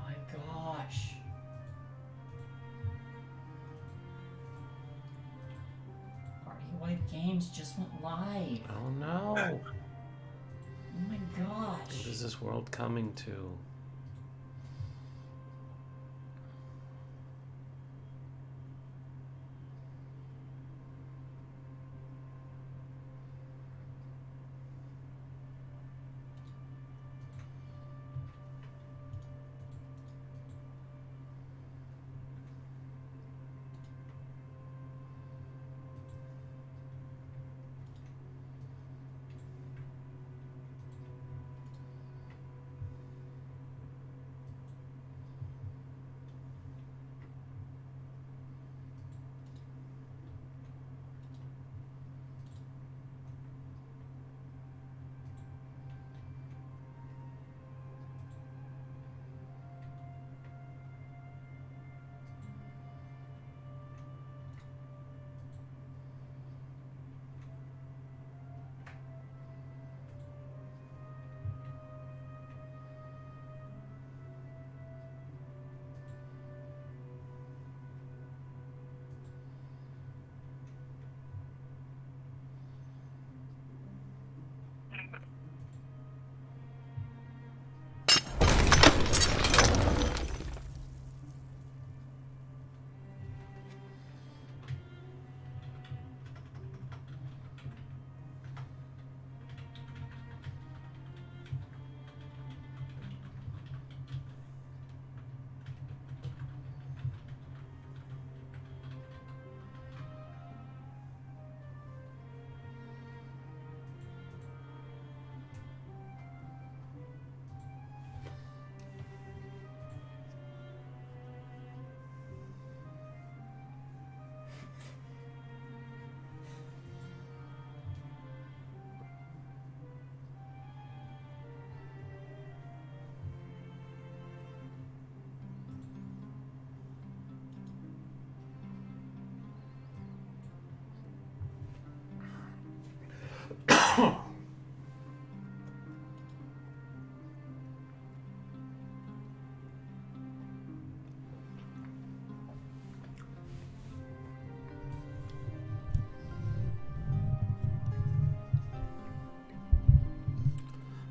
my gosh. Party Wipe Games just went live. Oh no. Oh my gosh. What is this world coming to?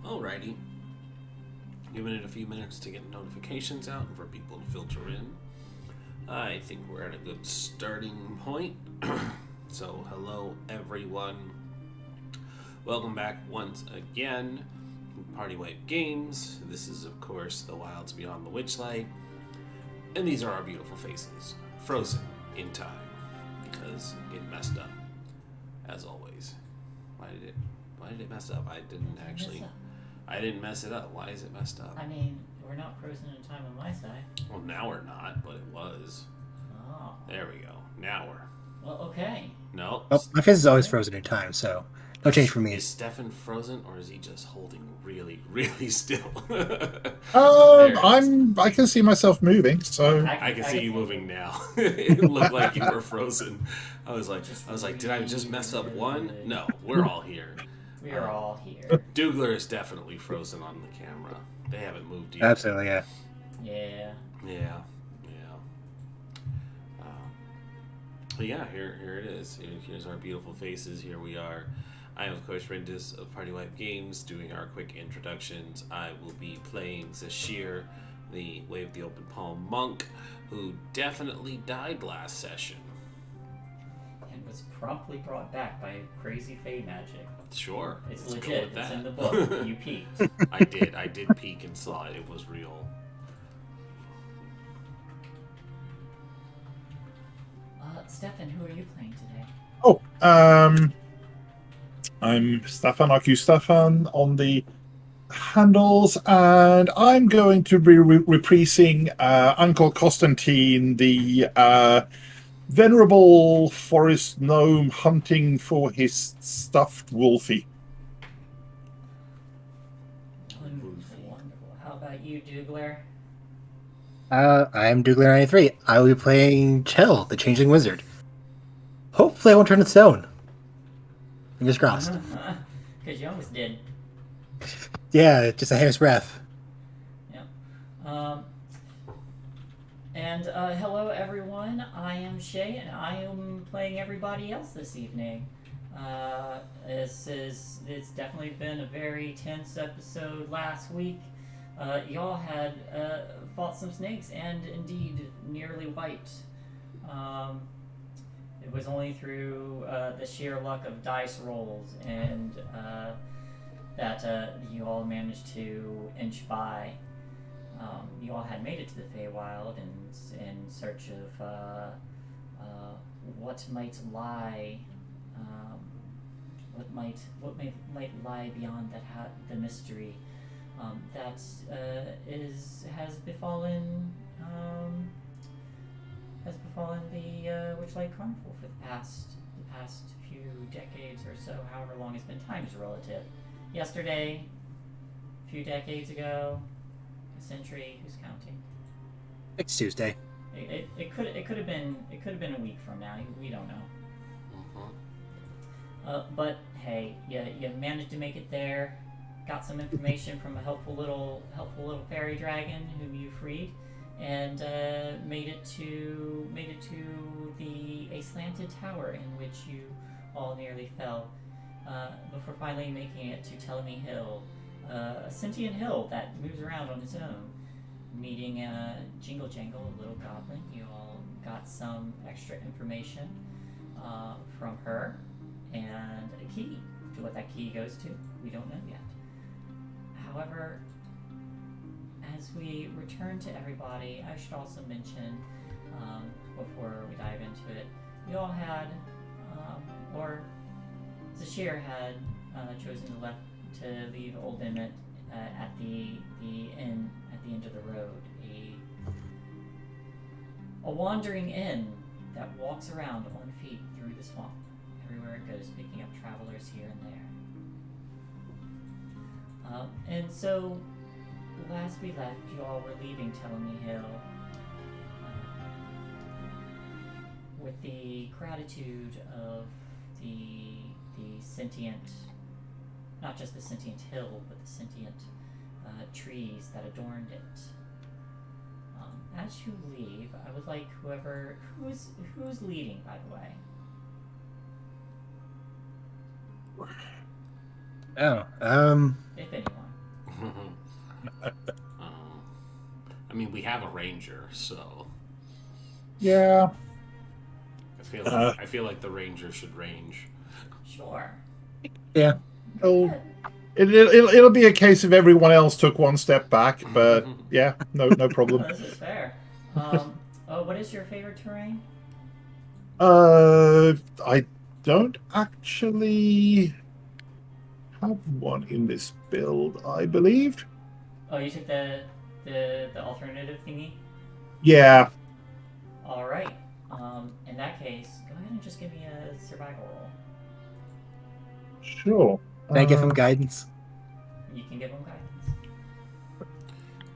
Alrighty. Giving it a few minutes to get notifications out and for people to filter in. I think we're at a good starting point. So, hello everyone. Welcome back once again. Party Wipe Games. This is, of course, the Wilds Beyond the Witchlight. And these are our beautiful faces, frozen in time, because it messed up, as always. Why did it mess up? I didn't mess it up. Why is it messed up? I mean, we're not frozen in time on my side. Well, now we're not, but it was. Oh. There we go. Now we're. Well, okay. No. Oh, my face is always frozen in time, so no change for me. Is Stefan frozen, or is he just holding really, really still? I can see myself moving, so I can see you moving now. It looked like you were frozen. I was like, did I just mess up one? No, we're all here. We are all here. Dougler is definitely frozen on the camera. They haven't moved yet. Absolutely, yeah. Yeah. Yeah. But yeah, here it is. Here's our beautiful faces. Here we are. I am, of course, Rendis of Party Wipe Games, doing our quick introductions. I will be playing Zashir, the Wave the Open Palm monk, who definitely died last session. And was promptly brought back by crazy fey magic. Sure. It's let's legit. go with It's that. in the book. You peeked. I did peek and saw it. It was real. Stefan, who are you playing today? Oh, I'm Stefan, Aku Stefan on the handles, and I'm going to be reprising Uncle Constantine, the venerable forest gnome hunting for his stuffed wolfie. Wonderful. How about you, Dougler? I am Douglas93. I will be playing Chell, the Changeling Wizard. Hopefully, I won't turn to stone. Fingers crossed. Because you almost did. Yeah, just a hair's breadth. Yeah. And hello, everyone. I am Shay, and I am playing everybody else this evening. It's definitely been a very tense episode last week. Y'all had fought some snakes and indeed nearly wiped. It was only through the sheer luck of dice rolls and that you all managed to inch by. You all had made it to the Feywild in search of what might lie, what might lie beyond the mystery that has befallen the Witchlight Carnival for the past few decades or so. However long it's been, time is relative. Yesterday, a few decades ago, a century. Who's counting? Next Tuesday. It could have been a week from now. We don't know. But hey, you managed to make it there. Got some information from a helpful little fairy dragon whom you freed, and made it to a slanted tower in which you all nearly fell. Before finally making it to Telemy Hill, a sentient hill that moves around on its own. Meeting Jingle Jangle, a little goblin. You all got some extra information from her, and a key. To what that key goes to, we don't know yet. However, as we return to everybody, I should also mention, before we dive into it, you all had, or Zashir had chosen to leave Old Emmett at the inn at the end of the road, a wandering inn that walks around on feet through the swamp, everywhere it goes, picking up travelers here and there. And so, last we left, you all were leaving Telemy Hill with the gratitude of the sentient, not just the sentient hill, but the sentient trees that adorned it. As you leave, I would like who's leading, by the way. If anyone. I mean, we have a ranger, so Yeah. I feel like the ranger should range. Sure. Yeah. Oh, it'll be a case of everyone else took one step back, but yeah, no problem. This is fair. What is your favorite terrain? I don't actually have one in this build, I believe. Oh, you took the alternative thingy? Yeah. All right. In that case, go ahead and just give me a survival roll. Sure. Can I give him guidance? You can give him guidance.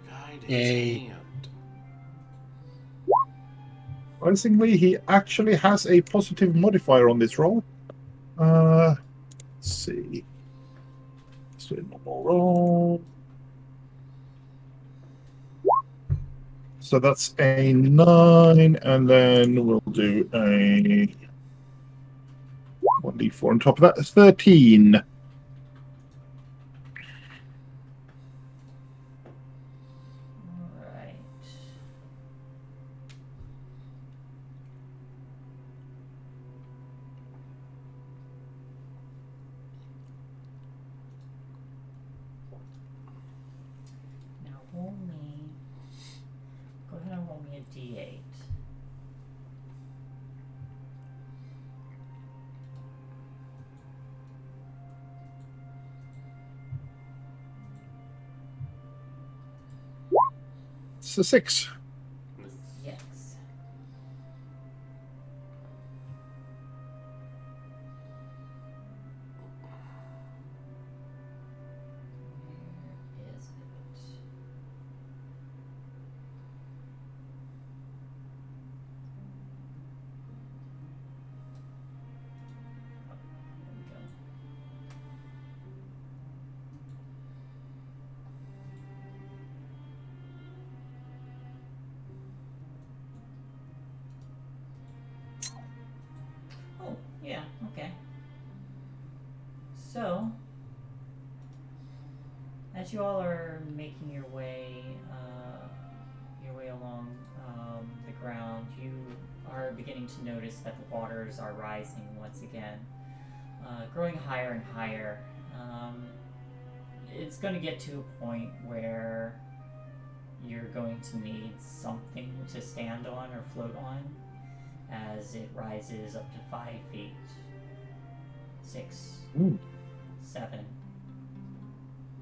Guide his Yay. hand. Surprisingly, he actually has a positive modifier on this roll. Let's see. Let's do a normal roll. So that's a 9, and then we'll do a 1d4 on top of that. 13. All right. Now roll me. Go ahead and roll me a d8. It's a 6. Yes. Where is it? Okay. So, as you all are making your way along the ground, you are beginning to notice that the waters are rising once again, growing higher and higher. It's going to get to a point where you're going to need something to stand on or float on as it rises up to 5 feet. 6, Ooh. 7,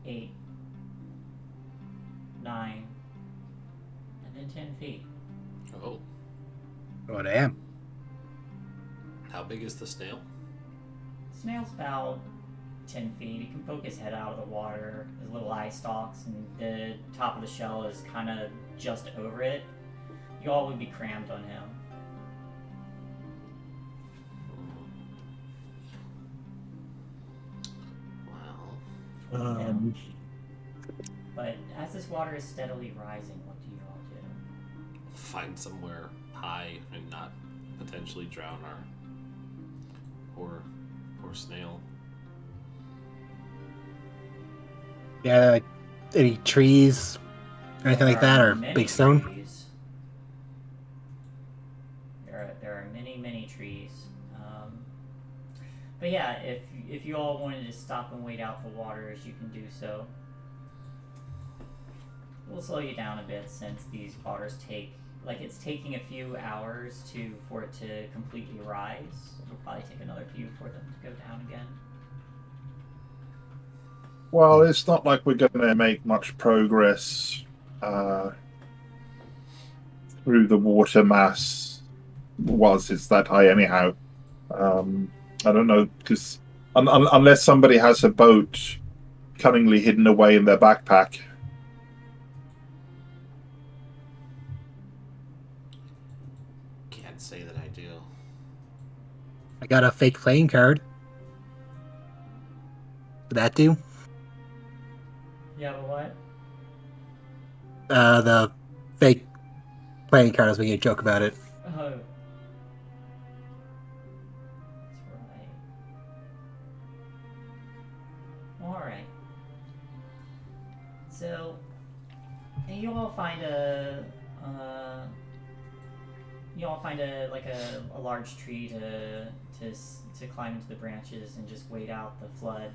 8, 9, and then 10 feet. Oh, Oh, damn. how big is the snail? Snail's about 10 feet. He can poke his head out of the water. His little eye stalks, and the top of the shell is kind of just over it. You all would be crammed on him. Well, But as this water is steadily rising, what do you all do? find somewhere high and not potentially drown our poor snail. Yeah, like any trees, anything like that, or Many big stone? trees. There are many trees. But yeah, if you all wanted to stop and wait out the waters, you can do so. We'll slow you down a bit since these waters it's taking a few hours for it to completely rise. It'll probably take another few for them to go down again. Well, it's not like we're going to make much progress through the water mass once it's that high anyhow. I don't know, because unless somebody has a boat cunningly hidden away in their backpack. Can't say that I do. I got a fake playing card. Would that do? Yeah, but what? The fake playing card, I was making a joke about it. Oh. That's right. Alright. So, you all find a large tree to climb into the branches and just wait out the flood.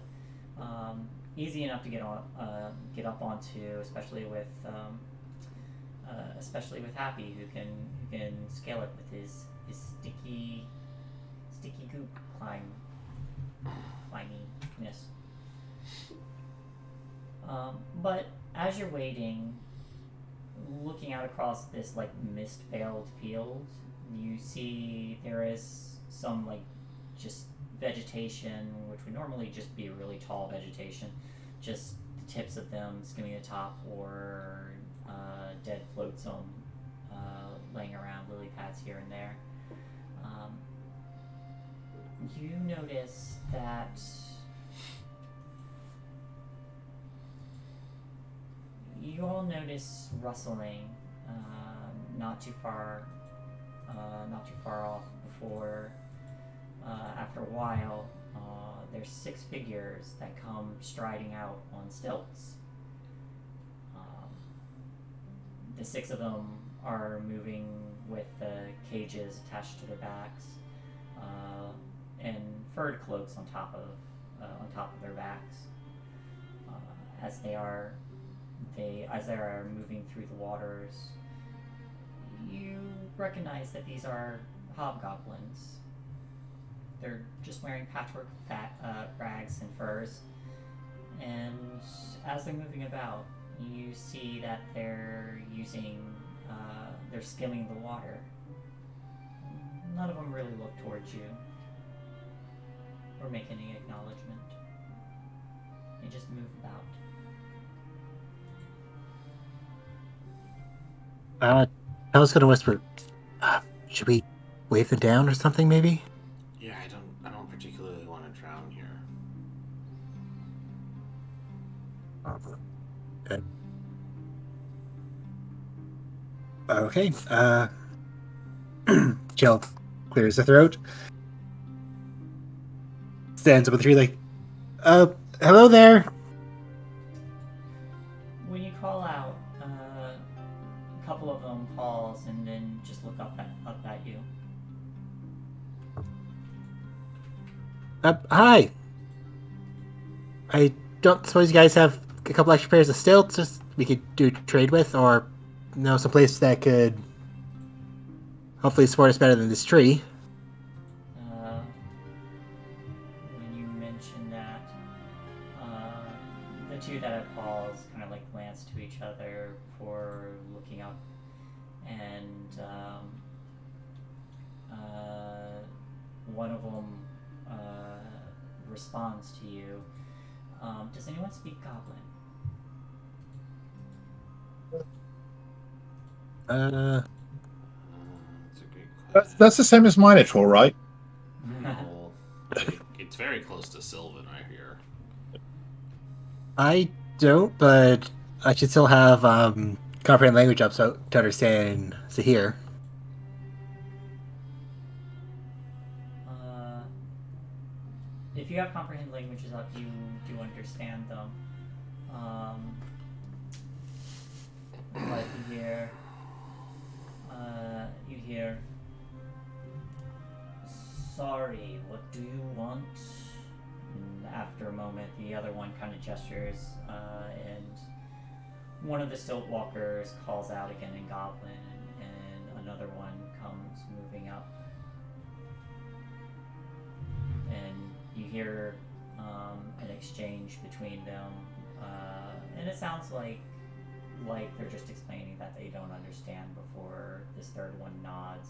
Easy enough to get up onto, especially with Happy, who can scale it with his sticky goop climbiness. But as you're waiting, looking out across this mist-veiled field, you see there is some just vegetation, which would normally just be really tall vegetation, just the tips of them skimming the top, or dead floats on laying around, lily pads here and there. You notice that you all notice rustling not too far off before after a while there's 6 figures that come striding out on stilts. The 6 of them are moving with cages attached to their backs and furred cloaks on top of their backs as they are moving through the waters. You recognize that these are hobgoblins. They're just wearing patchwork rags and furs, and as they're moving about, you see that they're skimming the water. None of them really look towards you or make any acknowledgement. They just move about. I was gonna whisper, should we wave them down or something, maybe? Yeah, I don't particularly want to drown here. Okay. Jill clears the throat. stands up with the tree like, hello there. When you call out, a couple of them pause and then just look up at you. Hi. I don't suppose you guys have a couple extra pairs of stilts just we could do trade with, or some place that could hopefully support us better than this tree. When you mention that, the two that have paused kind of like glance to each other before looking up, and one of them responds to you. Does anyone speak Goblin? That's a great question. That's the same as Minotaur, right? No. It's very close to Sylvan, I hear. I don't, but I should still have comprehend language up so to understand to hear. If you have comprehend languages up, you do understand them. But you hear, sorry, what do you want? And after a moment, the other one kind of gestures, and one of the stilt walkers calls out again in Goblin, and another one comes moving up. And you hear an exchange between them, and it sounds like they're just explaining that they don't understand before this third one nods,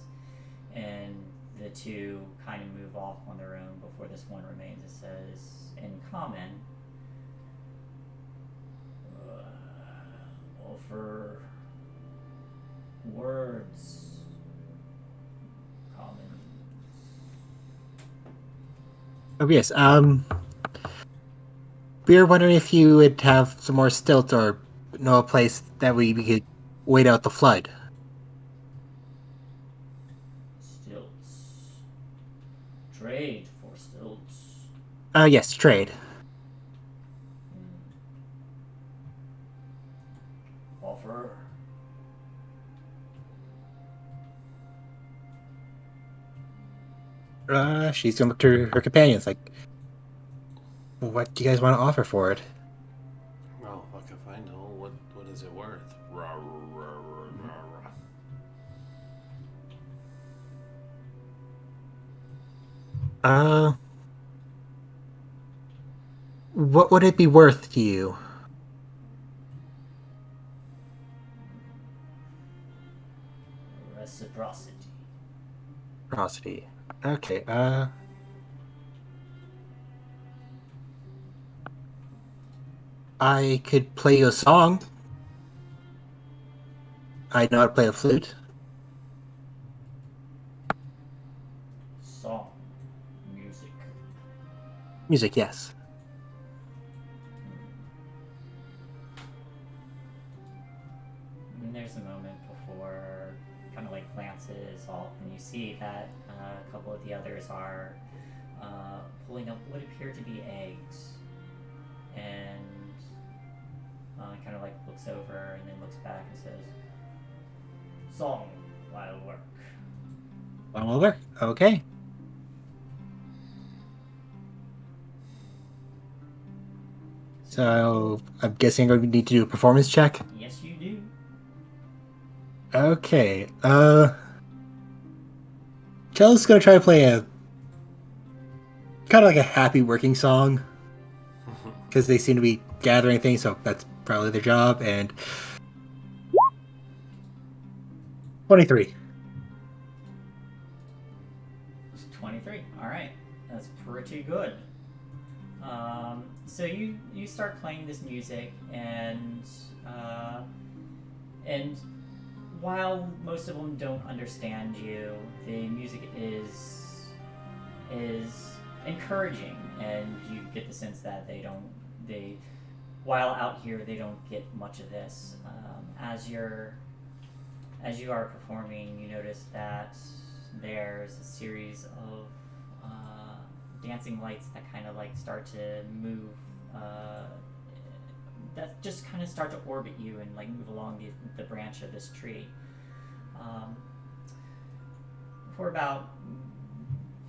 and the two kind of move off on their own before this one remains. It says, in common, offer words, common. Oh yes, we were wondering if you would have some more stilts or know a place that we could wait out the flood. Stilts. Trade for stilts. Yes, trade. Offer. She's gonna look to her companions like, what do you guys want to offer for it? Oh, fuck if I know. What is it worth? Rah, rah, rah, rah, rah. What would it be worth to you? Reciprocity. Reciprocity. Okay, I could play you a song. I know how to play the flute. Song. Music. Music, yes. And there's a moment before kind of like glances off, and you see that a couple of the others are pulling up what appear to be eggs, and kind of like looks over and then looks back and says, "Song while work." One over? Okay. So, I'm guessing we need to do a performance check? Yes, you do. Okay, Chell's gonna try to play a kind of like a happy working song because they seem to be gathering things, so that's probably their job. And 23. 23. All right, that's pretty good. So you start playing this music, and while most of them don't understand you, the music is encouraging, and you get the sense that they while out here they don't get much of this. As you are performing, you notice that there's a series of dancing lights that kind of like start to move. That just kind of start to orbit you and like move along the branch of this tree. For about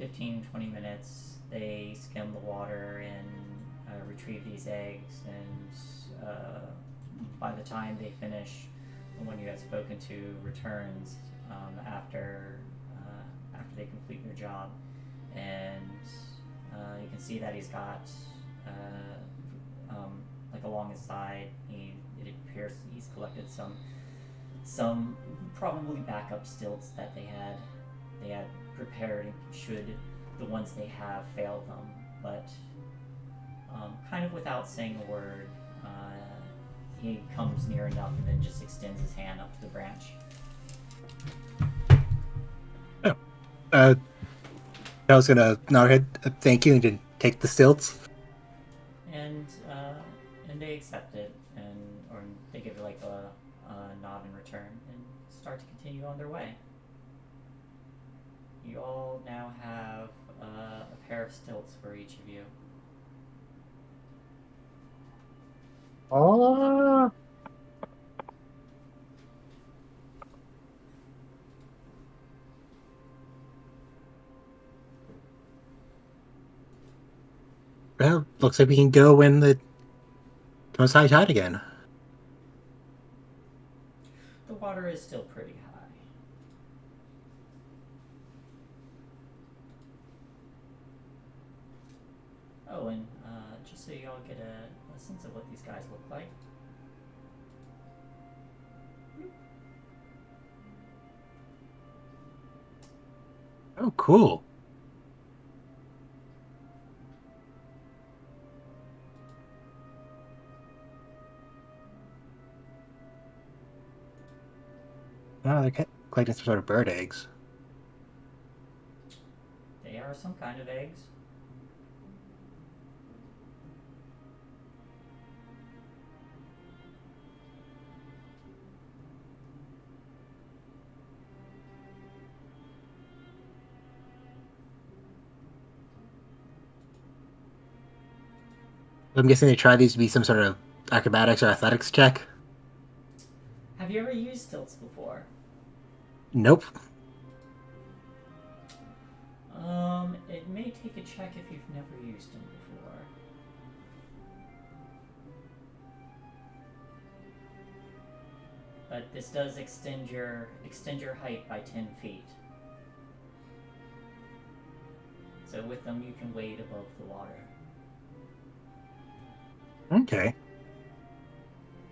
15-20 minutes, they skim the water and retrieve these eggs, and by the time they finish, the one you had spoken to returns after they complete their job, and you can see that he's got like along his side, it appears he's collected some probably backup stilts that they had prepared should the ones they have fail them, but kind of without saying a word, he comes near enough and then just extends his hand up to the branch. I was gonna nod her head, thank you, and then take the stilts. And they accept it, or they give it like a nod in return and start to continue on their way. You all now have a pair of stilts for each of you. Oh. Well, looks like we can go when the comes high tide again. The water is still pretty high. Oh, and just so y'all get a sense of what these guys look like. Oh, cool. Oh, they're collecting some sort of bird eggs. They are some kind of eggs. I'm guessing they try these to be some sort of acrobatics or athletics check. Have you ever used stilts before? Nope. It may take a check if you've never used them before. But this does extend your height by 10 feet. So with them you can wade above the water. Okay.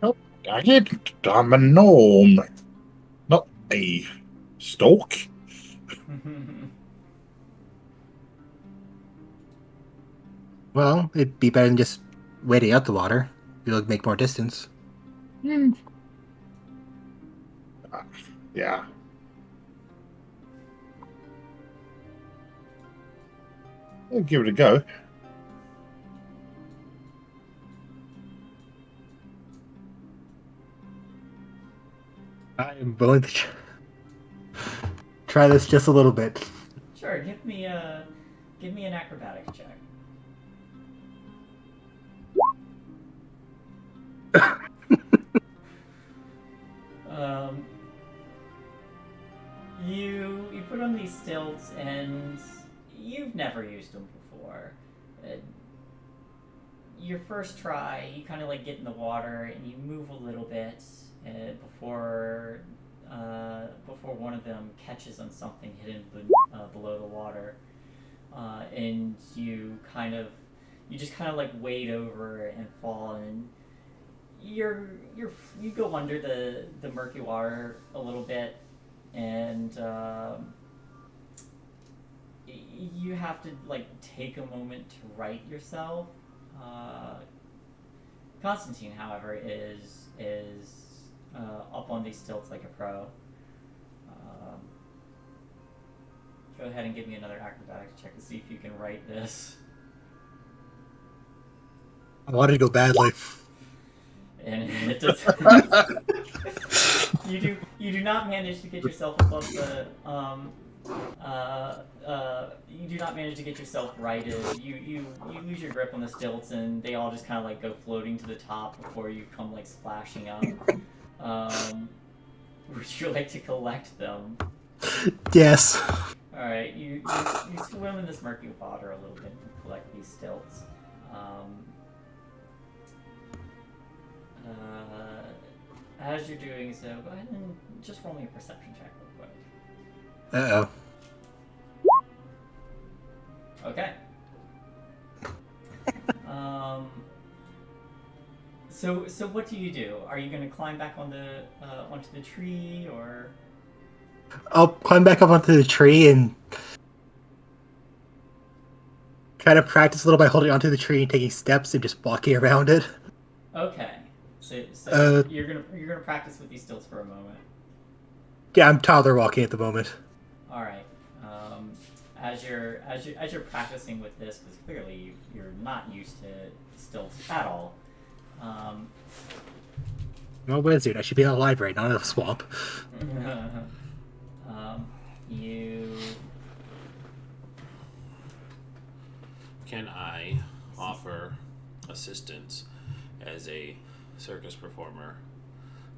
Oh, dang it. I'm a gnome. Not a stork. Well, it'd be better than just wading out the water. You'll make more distance. Yeah. I'll give it a go. I am willing to try this just a little bit. Sure, give me an acrobatics check. You put on these stilts and you've never used them before. Your first try, you kind of like get in the water and you move a little bit before one of them catches on something hidden below the water, and you just kind of like wade over and fall, and you go under the murky water a little bit, and you have to like take a moment to right yourself. Constantine, however, is up on these stilts like a pro. Go ahead and give me another acrobatics check to see if you can right this. I wanted to go badly. And it does. You do not manage to get yourself above the. You do not manage to get yourself righted. You lose your grip on the stilts, and they all just kind of like go floating to the top before you come like splashing up. Would you like to collect them? Yes. All right, you swim in this murky water a little bit and collect these stilts. As you're doing so, go ahead and just roll me a perception check real quick. Uh-oh. Okay. So what do you do? Are you going to climb back on the onto the tree, or? I'll climb back up onto the tree and try to practice a little by holding onto the tree and taking steps and just walking around it. Okay. So you're gonna practice with these stilts for a moment. Yeah, I'm toddler walking at the moment. All right. As you're practicing with this, because clearly you're not used to stilts at all. I'm a wizard. I should be in a library, not in a swamp. You. Can I offer assistance as a circus performer?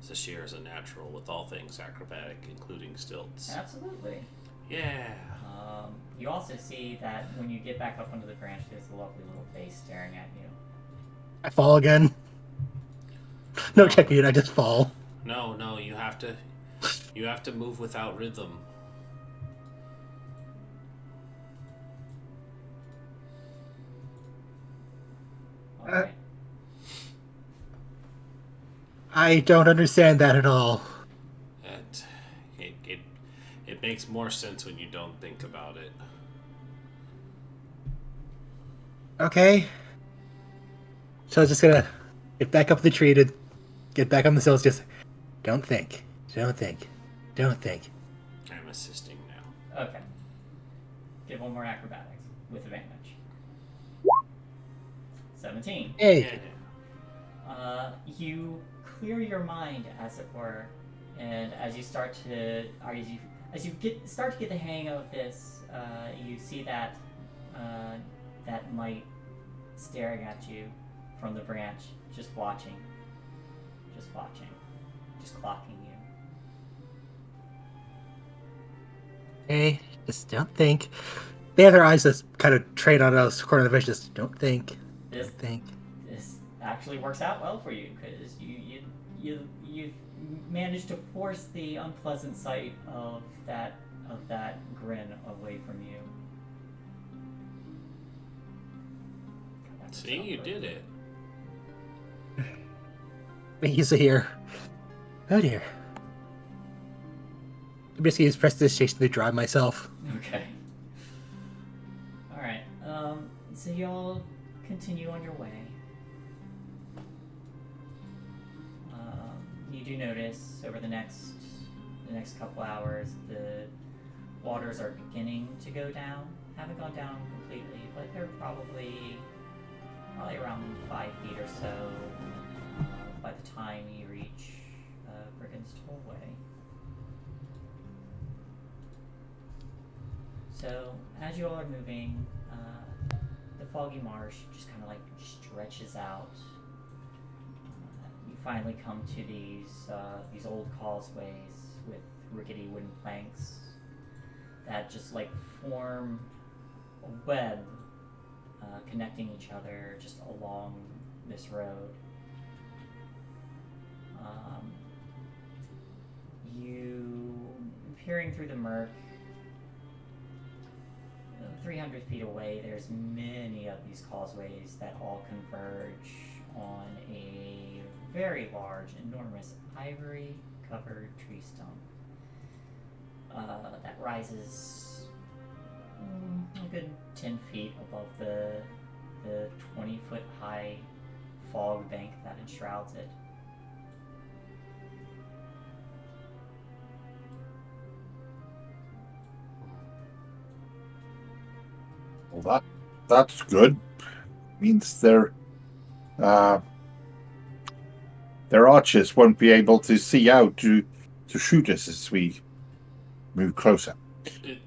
Sashir is a natural with all things acrobatic, including stilts. Absolutely. Yeah. You also see that when you get back up onto the branch, there's a lovely little face staring at you. I fall again. No technique, I just fall. No, you have to move without rhythm. All right. I don't understand that at all. It makes more sense when you don't think about it. Okay. So I was just gonna get back up the tree to get back on the sills. Just don't think. I'm assisting now. Okay. Give one more acrobatics with advantage. 17. Hey. You clear your mind, as it were, and as you start to, start to get the hang of this, you see that that mite staring at you from the branch, just watching, just clocking you. Hey, just don't think. They have their eyes just kind of trained on us, corner of the vision. Just don't think. This actually works out well for you, because you've managed to force the unpleasant sight of that grin away from you. See, you did it. He's here. Oh dear. I'm just gonna use prestidigitation to drive myself. Okay. Alright, so y'all continue on your way. You do notice over the next couple hours the waters are beginning to go down. Haven't gone down completely, but they're probably around 5 feet or so by the time you reach Brigand's Tollway. So as you all are moving, the foggy marsh just kind of like stretches out. You finally come to these old causeways with rickety wooden planks that just like form a web connecting each other just along this road. You peering through the murk, 300 feet away, there's many of these causeways that all converge on a very large, enormous ivory-covered tree stump that rises a good 10 feet above the 20-foot high fog bank that enshrouds it. Well, that's good. Means their archers won't be able to see out to shoot us as we move closer.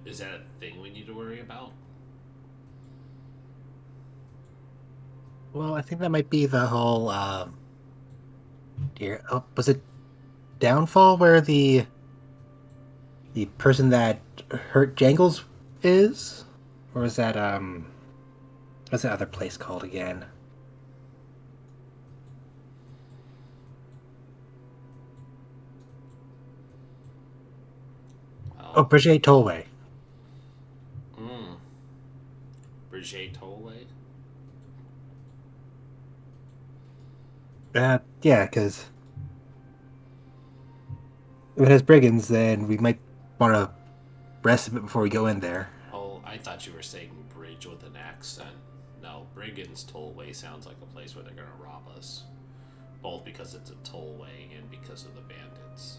Is that a thing we need to worry about? Well, I think that might be the whole. Was it Downfall where the person that hurt Jangles is, or is that what's that other place called again? Oh, Well, Brigitte Tollway. Brigitte Tollway? Yeah, because if it has brigands, then we might want to rest a bit before we go in there. Oh, I thought you were saying bridge with an accent. No, Brigand's Tollway sounds like a place where they're going to rob us. Both because it's a tollway and because of the bandits.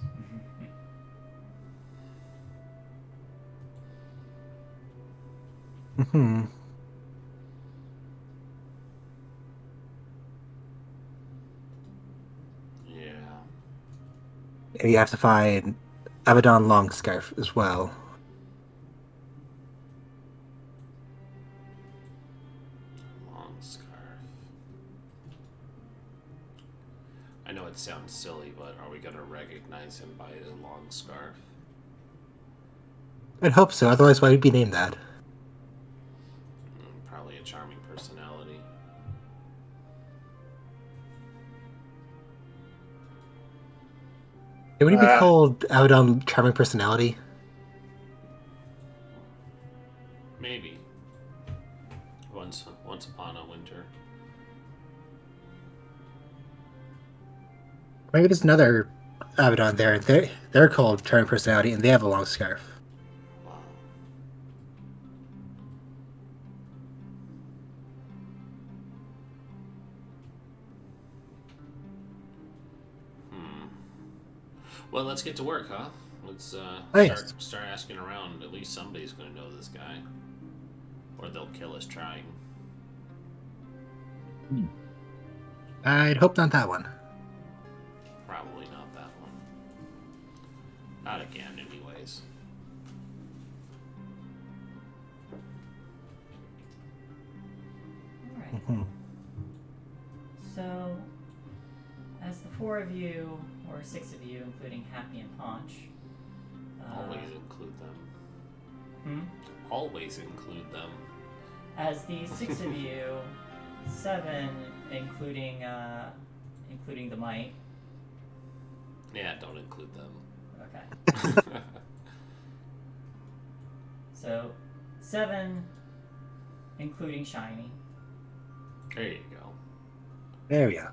Hmm. Yeah. And you have to find Abaddon Longscarf as well. Long scarf. I know it sounds silly, but are we going to recognize him by his long scarf? I'd hope so. Otherwise, why would he be named that? Probably a charming personality. Would he be Uh, called Abaddon Charming Personality? Maybe. Once upon a winter. Maybe there's another Abaddon there, and they're called Charming Personality, and they have a long scarf. Wow. Well, let's get to work, huh? Let's Nice. start asking around. At least somebody's going to know this guy, or they'll kill us trying. I'd hope not that one. Probably not that one. Not again, anyways. Alright. Mhm. So, as the four of you, or six of you, including Happy and Paunch, Always include them. hmm? Always include them. As the six of you, seven, including the mite. Yeah, don't include them. Okay. So, seven, including Shiny. There you go. There we go.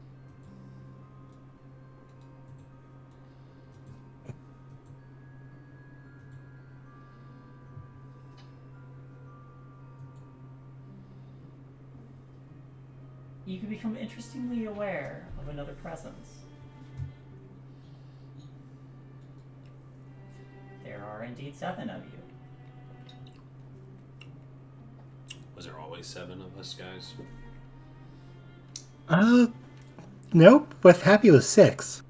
You can become interestingly aware of another presence. There are indeed seven of you. Was there always seven of us, guys? Nope. With Happy was 6.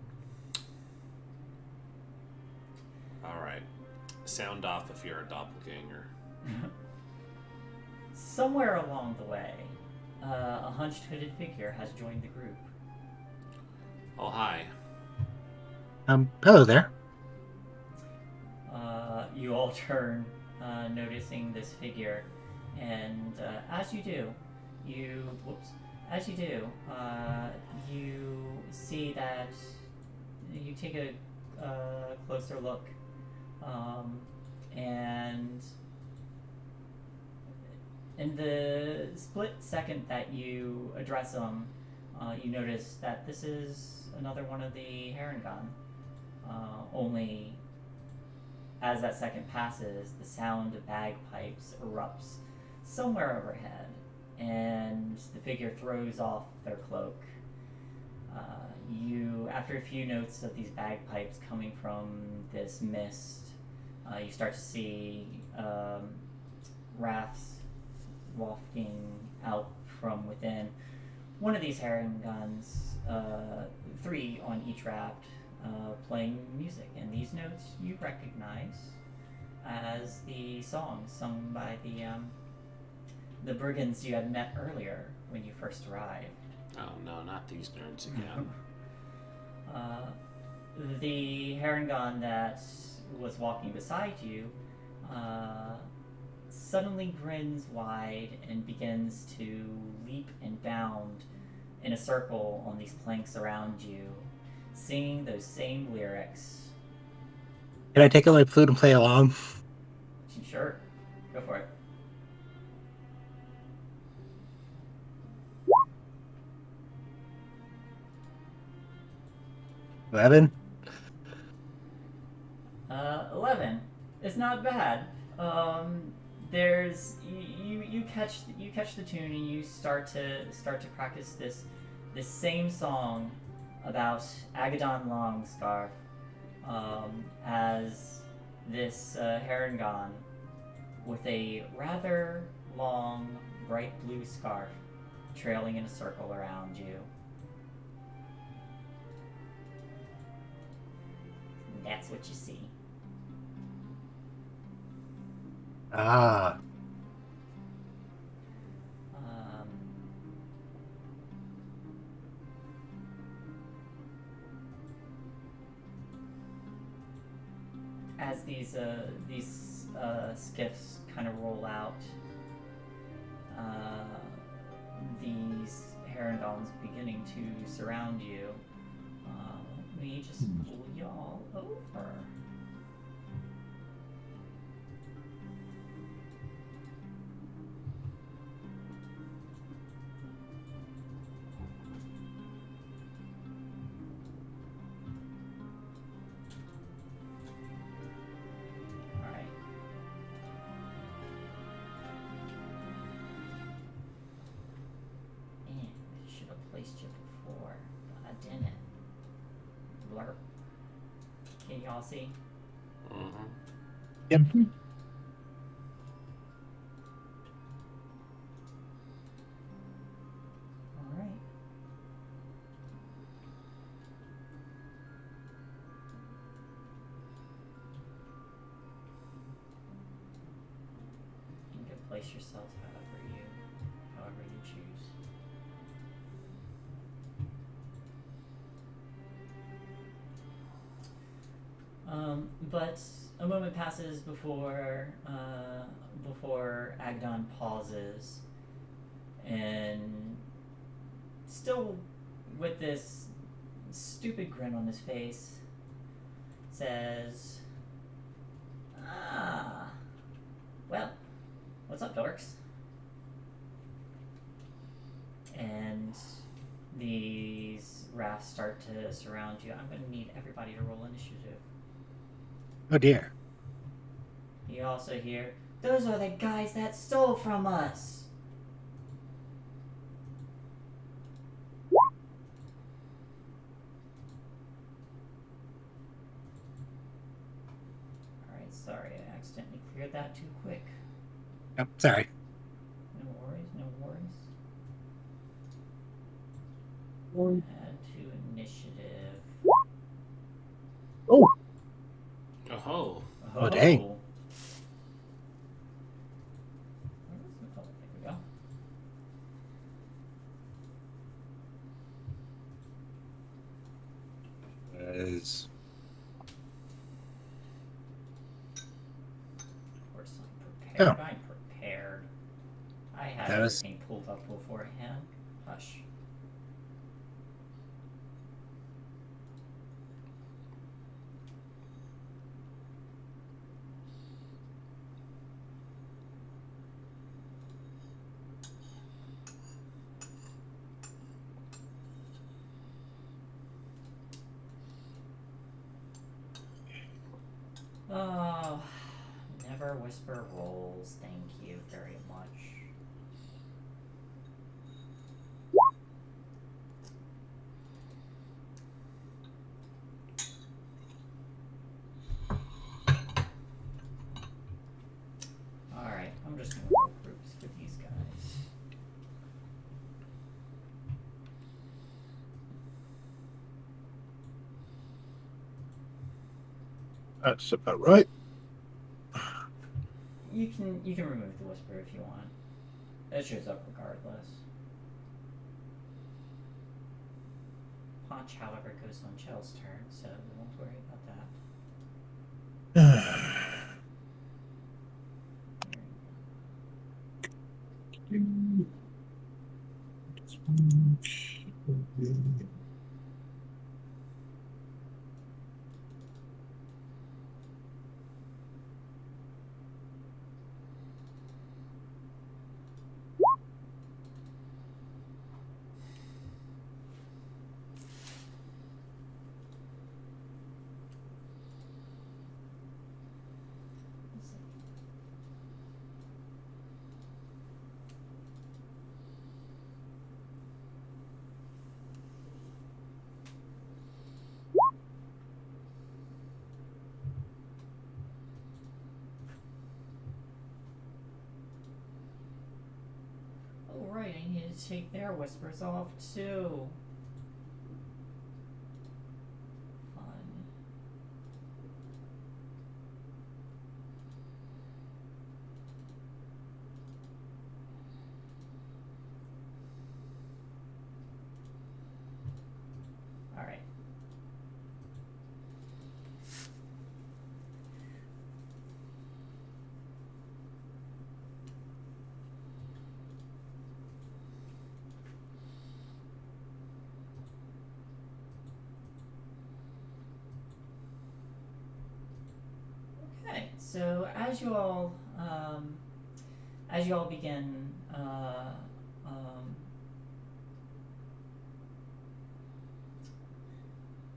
Alright. Sound off if you're a doppelganger. Somewhere along the way, a hunched hooded figure has joined the group. Oh, hi. Hello there. You all turn, noticing this figure, and as you do, you see that you take a closer look, and in the split second that you address them, you notice that this is another one of the Harengon. Only as that second passes, the sound of bagpipes erupts somewhere overhead, and the figure throws off their cloak. After a few notes of these bagpipes coming from this mist, you start to see rafts wafting out from within. One of these herring guns, 3 on each raft, playing music, and these notes you recognize as the songs sung by the brigands you had met earlier when you first arrived. Oh no, not these nerds again. The Harangon that was walking beside you suddenly grins wide and begins to leap and bound in a circle on these planks around you, singing those same lyrics. Can I take out my flute and play along? Sure, go for it. $11. 11. It's not bad. There's you catch the tune and you start to practice this same song about Agadon Longscarf as this Harangon with a rather long bright blue scarf trailing in a circle around you. And that's what you see. Ah. As these skiffs kind of roll out, these Herondons beginning to surround you. Let me just pull y'all over. Can y'all see? Mm-hmm. Yep. Alright. You can place yourselves however you choose. But a moment passes before Agdon pauses, and still with this stupid grin on his face, says, "Ah, well, what's up, dorks?" And these rafts start to surround you. I'm going to need everybody to roll initiative. Oh dear. You also hear, "Those are the guys that stole from us." Alright, sorry, I accidentally cleared that too quick. Oh, sorry. No worries, no worries. Add to initiative. Oh, Oh. Oh, dang. Oh, there we go. Is Of course I'm prepared. Oh. I'm prepared. I had That was- everything pulled up beforehand. Hush. Oh, never whisper rolls. Thank you very much. Alright, I'm just gonna roll groups for these guys. that's about right. You can remove the whisper if you want. It shows up regardless. punch, however, goes on Chell's turn, so we won't worry about that. Oh, right, I need to take their whispers off too. Fun. Alright. Okay, so as you all begin,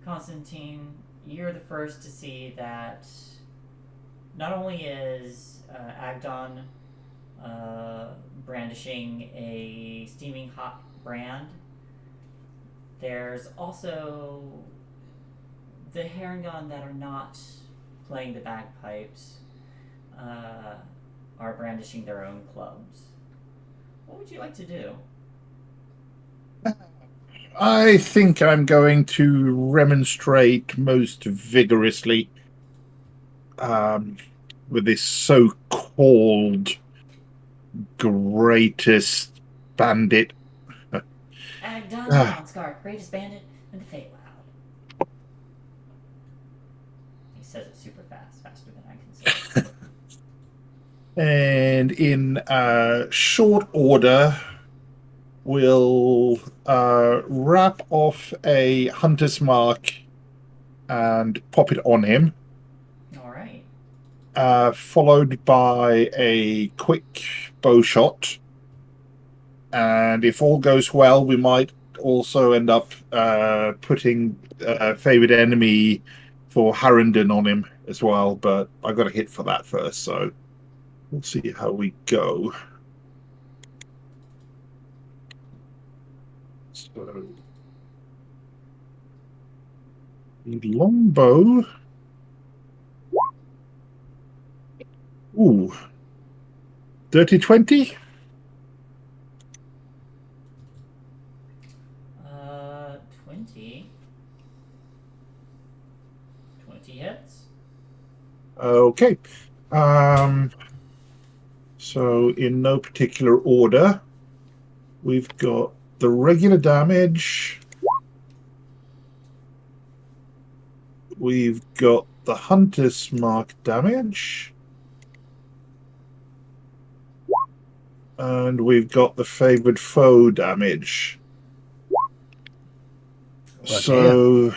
Constantine, you're the first to see that not only is Agdon brandishing a steaming hot brand, there's also the Harangon that are not playing the bagpipes are brandishing their own clubs. What would you like to do? I think I'm going to remonstrate most vigorously with this so-called greatest bandit. Agdon Donscar, greatest bandit in the Feywild. He says it super fast, faster than I can say it. And in short order, we'll wrap off a hunter's mark and pop it on him. All right. Followed by a quick bow shot. And if all goes well, we might also end up putting a favored enemy for Harrington on him as well. But I got a hit for that first, so we'll see how we go. So, longbow. Ooh. Dirty 20? 20. 20 hits. Okay. So in no particular order, we've got the regular damage. We've got the Hunter's Mark damage. And we've got the favored foe damage. Well, so,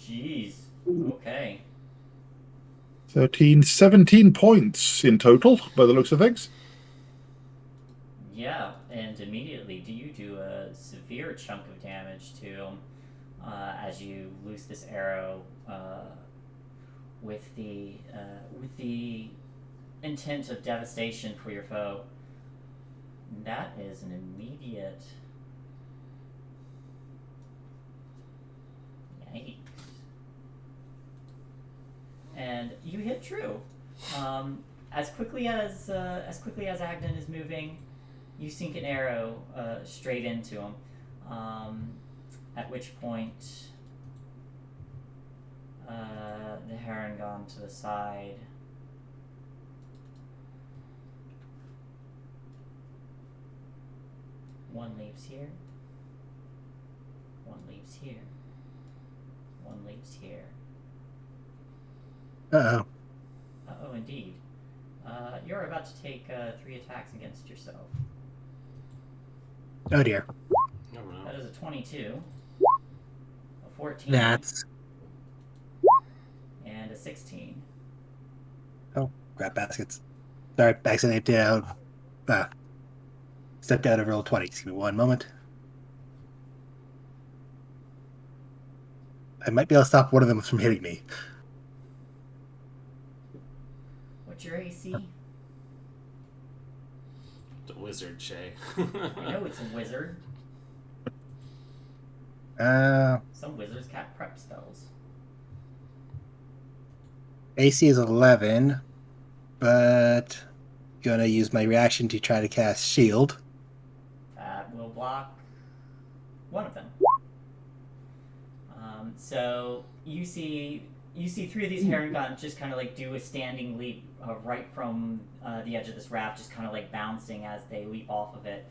Jeez. Okay. 13, 17 points in total, by the looks of things. Yeah, and immediately you do a severe chunk of damage to him as you loose this arrow with the intent of devastation for your foe. That is an immediate. Yikes. And you hit true. As quickly as Agdon is moving, you sink an arrow straight into him. At which point, the Harangon to the side. One leaves here. One leaves here. one leaves here. Uh-oh. Oh, indeed. You're about to take 3 attacks against yourself. Oh dear. Oh, no. That is a 22, a 14, That's... and a 16. Oh, crap baskets. Sorry, accidentally did out. Stepped out of roll 20. Just give me one moment. I might be able to stop one of them from hitting me. What's your AC? The wizard, Shay. I know it's a wizard. AC Some wizards can't prep spells. is 11, but gonna use my reaction to try to cast shield. That will block one of them. So you see 3 of these heron guns just kind of like do a standing leap right from the edge of this raft, just kind of like bouncing as they leap off of it,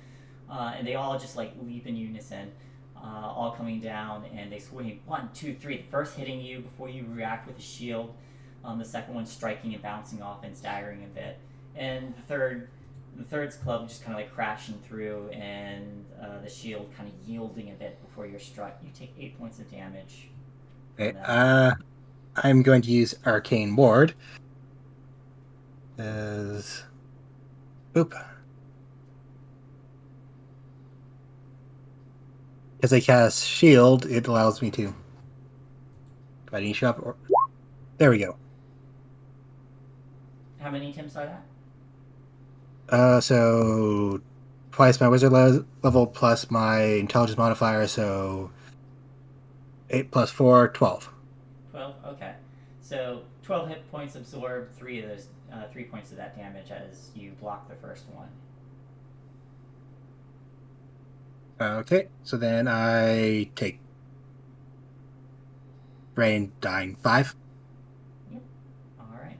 and they all just like leap in unison, all coming down, and they swing 1, 2, 3. The first hitting you before you react with a shield, the second one striking and bouncing off and staggering a bit, and the third's club just kind of like crashing through, and the shield kind of yielding a bit before you're struck. You take 8 points of damage. Okay, I'm going to use Arcane Ward. Oop. As I cast shield, it allows me to. Do I need to show up? Or... There we go. How many attempts are that? So twice my wizard level plus my intelligence modifier, so 8 plus 4, 12. 12? Okay. So 12 hit points absorb 3 of those 3 points of that damage as you block the first one. Okay, so then I take brain dying 5. Yep. Alright.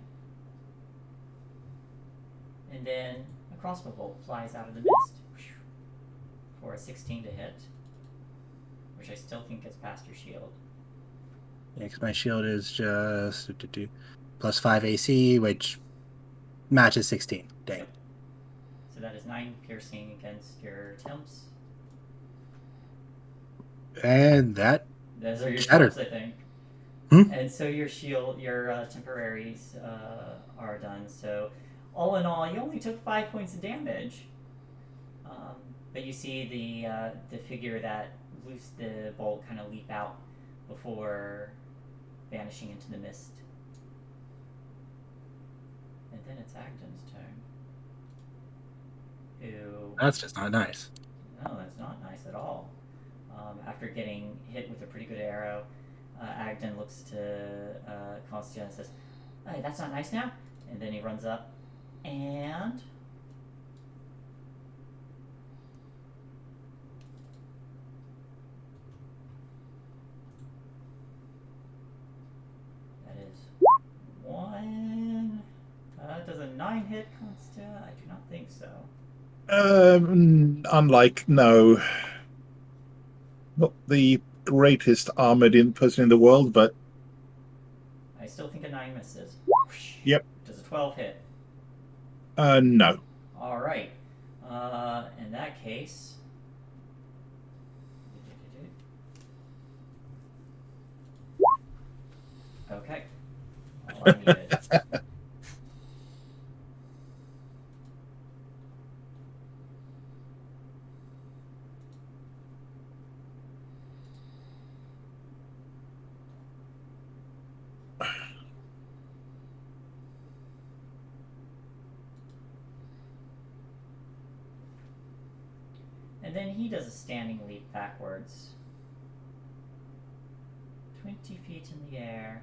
And then a crossbow bolt flies out of the mist for a 16 to hit, which I still think gets past your shield. Yeah, because my shield is just plus 5 AC, which matches 16. Dang. Yep. So that is 9 piercing against your attempts. And that Those are your shattered. attempts, I think. Hmm? And so your shield, your temporaries are done. So all in all, you only took 5 points of damage. But you see the figure that loosed the bolt kind of leap out before vanishing into the mist. And then it's Agden's turn. Who? That's just not nice. No, that's not nice at all. After getting hit with a pretty good arrow, Agden looks to Constantine and says, "Hey, that's not nice now." And then he runs up and that is 1. Does a 9 hit, Constantine? I do not think so. Unlike, no. Not the greatest armored person in the world, but I still think a 9 misses. Yep. Does a 12 hit? No. All right. In that case, okay. All I needed. And then he does a standing leap backwards. 20 feet in the air.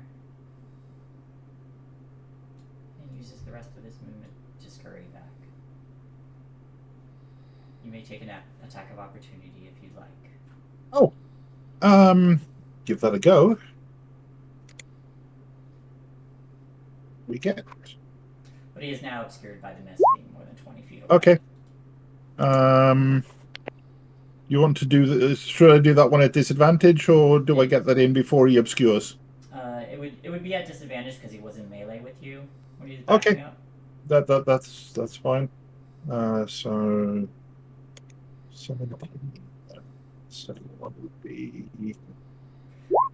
And uses the rest of his movement to scurry back. You may take an attack of opportunity if you'd like. Oh. Give that a go. We get. But he is now obscured by the mist being more than 20 feet away. Okay. You want to do the? Should I do that one at disadvantage, or do I get that in before he obscures? It would be at disadvantage because he was in melee with you when he was Okay. backing up. That's fine. So 17. So what would be?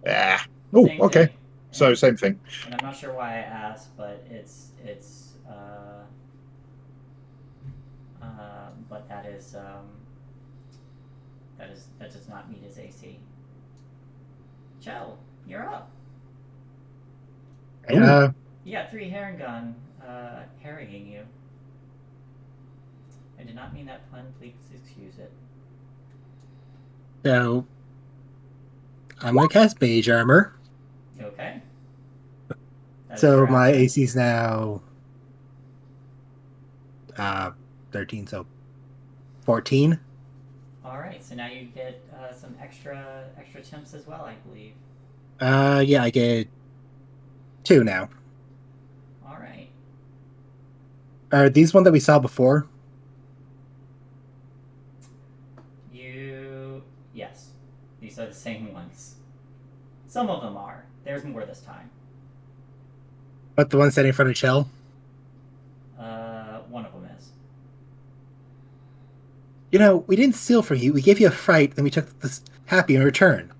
Ah. Oh, Same okay. thing. So same thing. And I'm not sure why I asked, but but that does not meet his AC. Chell, you're up. Uh, You got 3 Herringon harrying you. I did not mean that pun. Please excuse it. so I'm gonna cast Mage Armor. Okay. That's So your my action. AC is now 13, so 14. All right. So now you get some extra temps as well, I believe. Yeah, I get 2 now. All right. Are these one that we saw before? Yes. These are the same ones. Some of them are. There's more this time. But the one standing in front of Chell? One of them is. You know, we didn't steal from you. We gave you a fright, then we took this happy in return.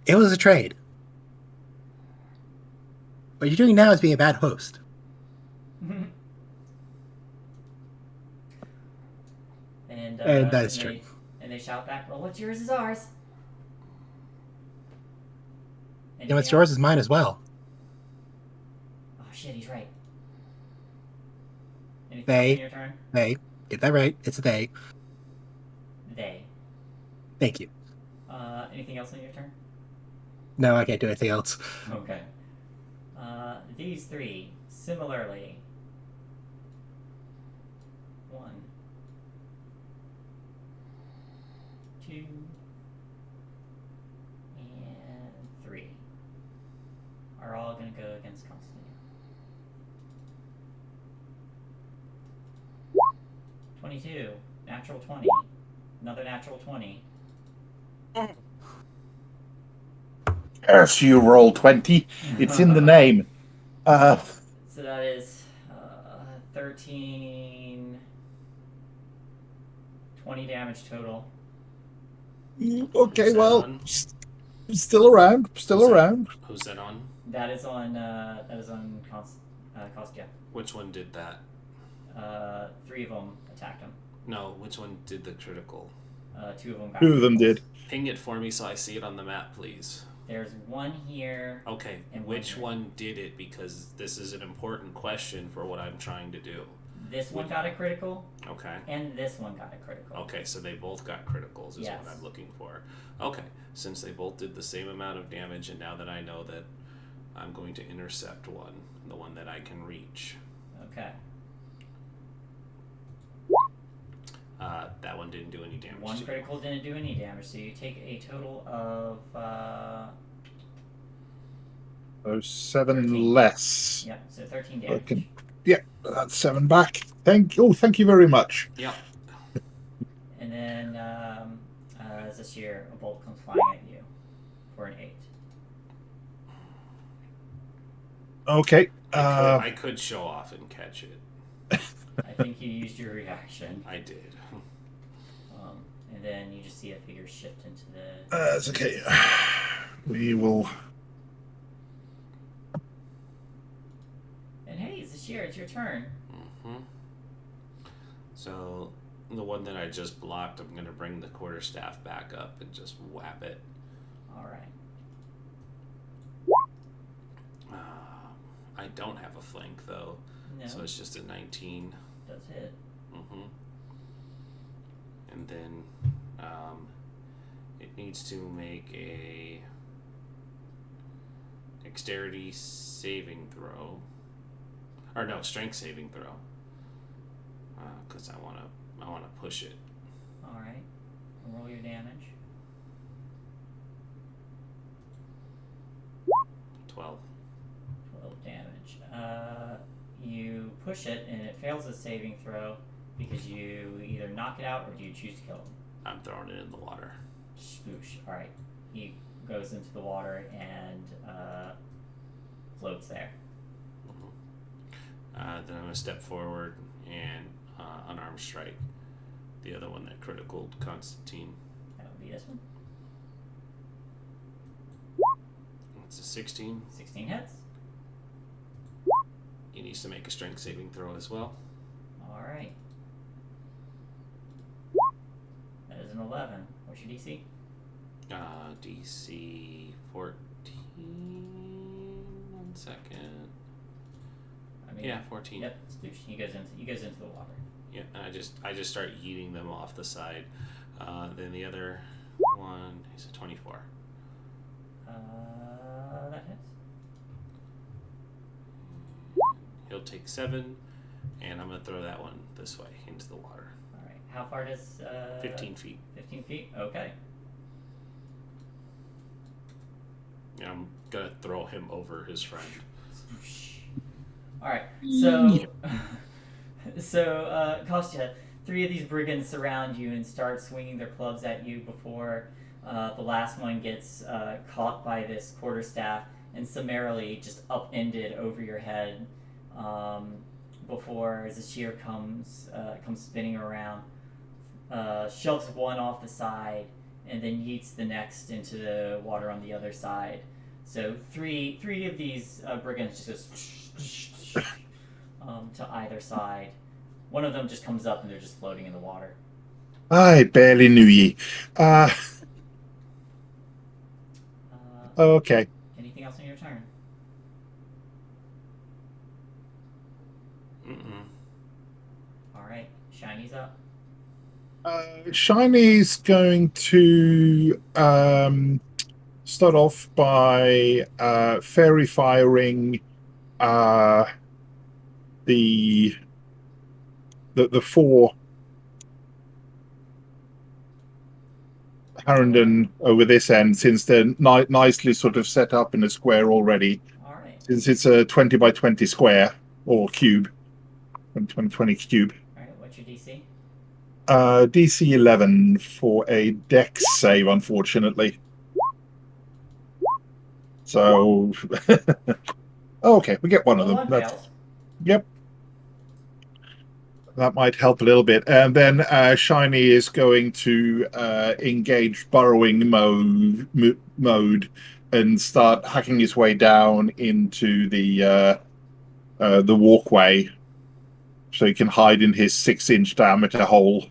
It was a trade. What you're doing now is being a bad host. And that is true. And they shout back, "Well, what's yours is ours." You know, what's yours is mine as well. Oh shit, he's right. Anything They. else in your turn? They. Get that right. It's a they. They. Thank you. Anything else in your turn? No, I can't do anything else. Okay. These 3, similarly. 1, 2, and 3 are all going to go against Constantine. 22, natural 20, another natural 20. Yes, you roll 20. It's in the name. So that is 13, 20 damage total. Okay, Who's that well, on? still around. Who's that on? That is on Kostya. Which one did that? 3 of them attacked him. No, which one did the critical? 2 of them got 2 of them criticals. did. Ping it for me so I see it on the map, please. There's one here. Okay, and which here. one did it? Because this is an important question for what I'm trying to do. This one got a critical, Okay. and this one got a critical. Okay, so they both got criticals is Yes. what I'm looking for. Okay, since they both did the same amount of damage, and now that I know that I'm going to intercept one, the one that I can reach. Okay. That one didn't do any damage. One to critical didn't do any damage, so you take a total of So 7 13. less. yeah, so 13 damage. Okay. Yeah, that's 7 back. Thank you very much. Yep. And then Zashir, a bolt comes flying at you for an 8. Okay. I could show off and catch it. I think you used your reaction. I did. And then you just see a figure shift into the. That's okay. We will. And hey, Zashir, it's your turn. Mm-hmm. So the one that I just blocked, I'm gonna bring the quarterstaff back up and just whap it. All right. I don't have a flank though, No, so it's just a 19. does hit. Mm-hmm. And then it needs to make a dexterity saving throw, or no, strength saving throw, because I wanna push it. All right. Roll your damage. 12. 12 damage. You push it and it fails a saving throw because you either knock it out or do you choose to kill him? I'm throwing it in the water. Spoosh. All right. He goes into the water and floats there. Then I'm going to step forward and unarmed strike the other one that critical Constantine. That would be this one. It's a 16. 16 hits. He needs to make a strength saving throw as well. All right. That is an 11. What's your DC? DC 14. 1 second. I mean, Yeah, 14. Yep. Sploosh. He goes into the water. Yeah, and I just start yeeting them off the side. Then the other one is a 24. That hits. He'll take 7, and I'm gonna throw that one this way into the water. All right. How far does? 15 feet. 15 feet. Okay. Yeah, I'm gonna throw him over his friend. All right. So, Kostya, 3 of these brigands surround you and start swinging their clubs at you before the last one gets caught by this quarterstaff and summarily just upended over your head before Zashir comes spinning around, shoves one off the side, and then yeets the next into the water on the other side. So three of these brigands just goes to either side. One of them just comes up and they're just floating in the water. I barely knew ye. Okay. Anything else on your turn? All right, Shiny's up. Shiny's going to start off by fairy firing the 4 Harrington over this end, since they're nicely sort of set up in a square already. All right. Since it's a 20 by 20 square or cube, 20 cube. All right. What's your DC? DC 11 for a dex save, unfortunately. So, okay, we get one of them. One fails. Yep. That might help a little bit. And then Shiny is going to engage burrowing mode and start hacking his way down into the walkway so he can hide in his 6-inch diameter hole.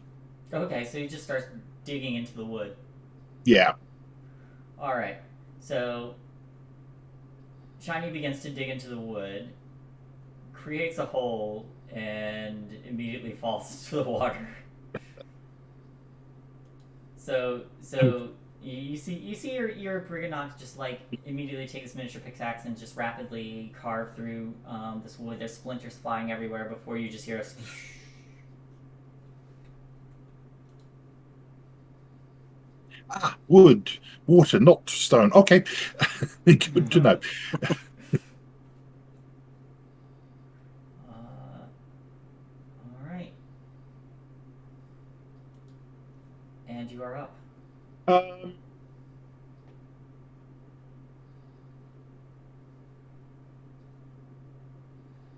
Okay, so he just starts digging into the wood. Yeah. All right. So Shiny begins to dig into the wood, creates a hole, and immediately falls into the water. So you see your Briganox just like immediately take his miniature pickaxe and just rapidly carve through this wood. There's splinters flying everywhere before you just hear a wood, water, not stone. Okay. Good to know. All right. And you are up.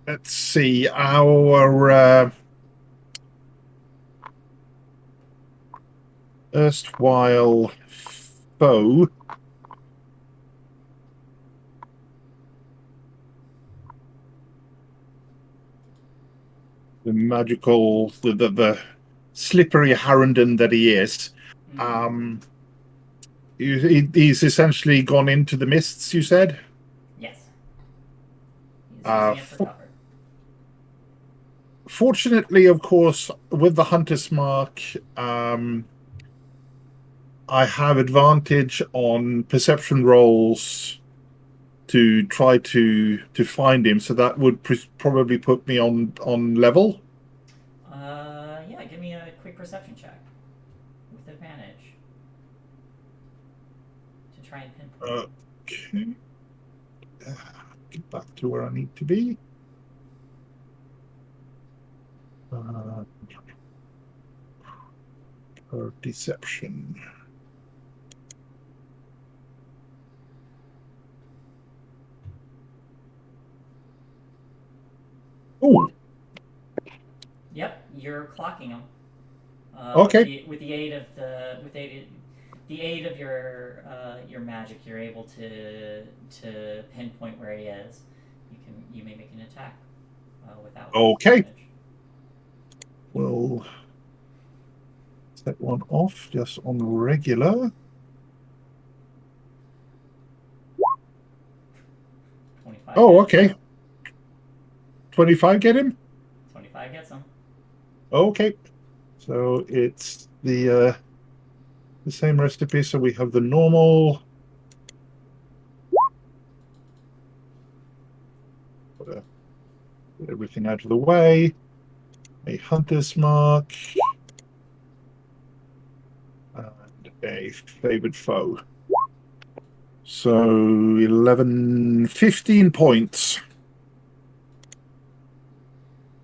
Let's see. Our erstwhile foe the magical, the slippery Harrington that he is. He's essentially gone into the mists, you said? Yes. He's using it for cover. Fortunately, of course, with the Hunter's Mark, I have advantage on perception rolls to try to find him, so that would probably put me on level. Yeah, give me a quick perception check with advantage to try and pinpoint. Okay. Get back to where I need to be. Or deception. Oh, Yep, you're clocking them. Okay. With the aid of the aid of your magic, you're able to pinpoint where he is. You may make an attack without Okay. damage. We'll set one off just on regular. 25. Oh, hits. okay. 25 get him? 25 gets him. Okay. So it's the same recipe. So we have the normal. Get everything out of the way. A hunter's mark. And a favored foe. So 11, 15 points.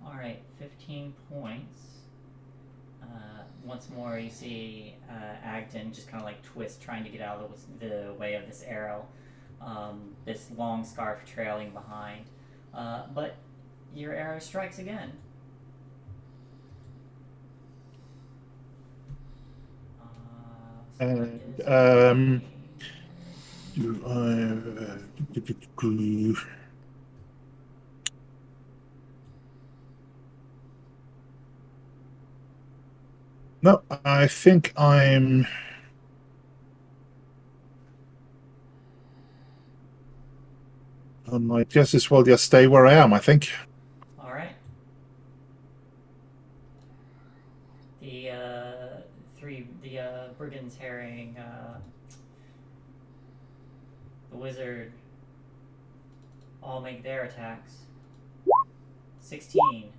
All right, 15 points. Once more, you see Agden just kind of like twist, trying to get out of the way of this arrow. This long scarf trailing behind. But your arrow strikes again. So And, that is no, I think I might just as well just stay where I am, I think. all right. The brigands herring, the wizard, all make their attacks. 16,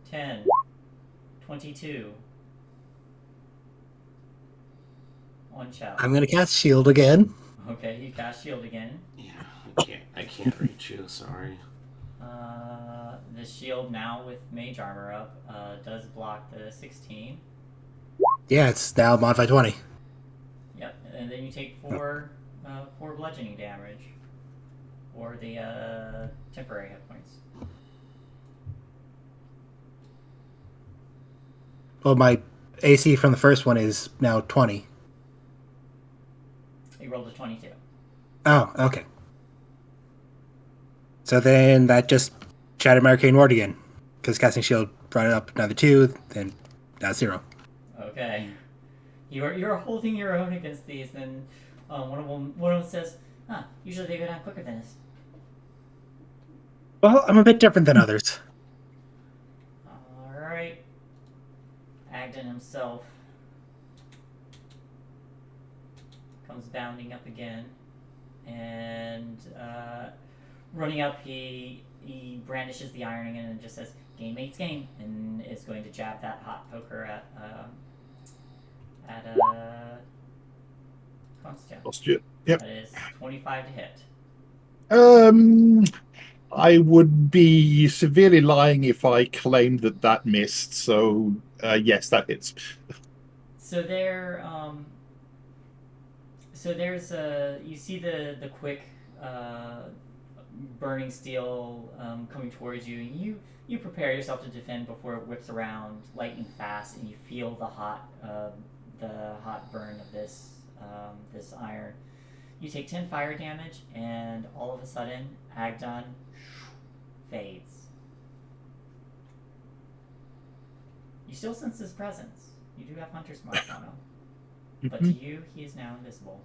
10, 22. On Chow. I'm gonna cast shield again. Okay, you cast shield again. Yeah, I can't reach you. Sorry. The shield now with mage armor up does block the 16. Yeah, it's now modified 20. Yep, and then you take four bludgeoning damage, or the temporary hit points. Well, my AC from the first one is now 20. You rolled a 22. Oh, okay. So then that just shattered my arcane ward again, because casting shield brought it up another 2, then that's 0. Okay, you're holding your own against these. Then one of them says, "Huh, usually they go down quicker than this." Well, I'm a bit different than others. All right, Agden himself comes bounding up again, and running up, he brandishes the ironing and just says, "Game mate's game," and is going to jab that hot poker at Constantine. Yep. That is 25 to hit. I would be severely lying if I claimed that missed. So yes, that hits. So there's you see the quick burning steel coming towards you, and you prepare yourself to defend before it whips around lightning fast, and you feel the hot burn of this iron. You take 10 fire damage, and all of a sudden, Agdon fades. You still sense his presence. You do have Hunter's Mark on him. But to you, he is now invisible.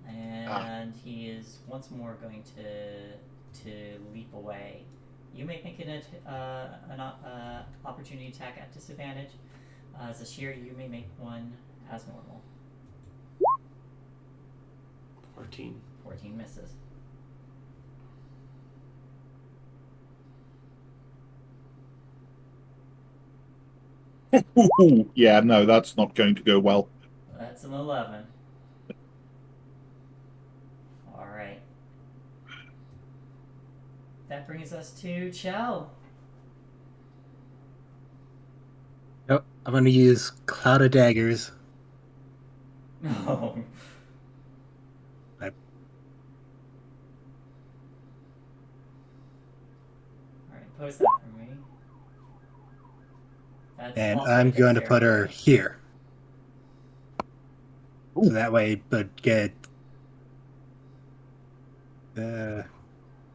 And he is once more going to leap away. You may make an opportunity attack at disadvantage. As a shear, you may make one as normal. 14. 14 misses. Yeah, no, that's not going to go well. That's an 11. Alright. That brings us to Chell. Nope. I'm going to use Cloud of Daggers. No. I- Alright, post that for me. That's And also I'm going to put her dexterity. here. Ooh. So that way, but get. Uh,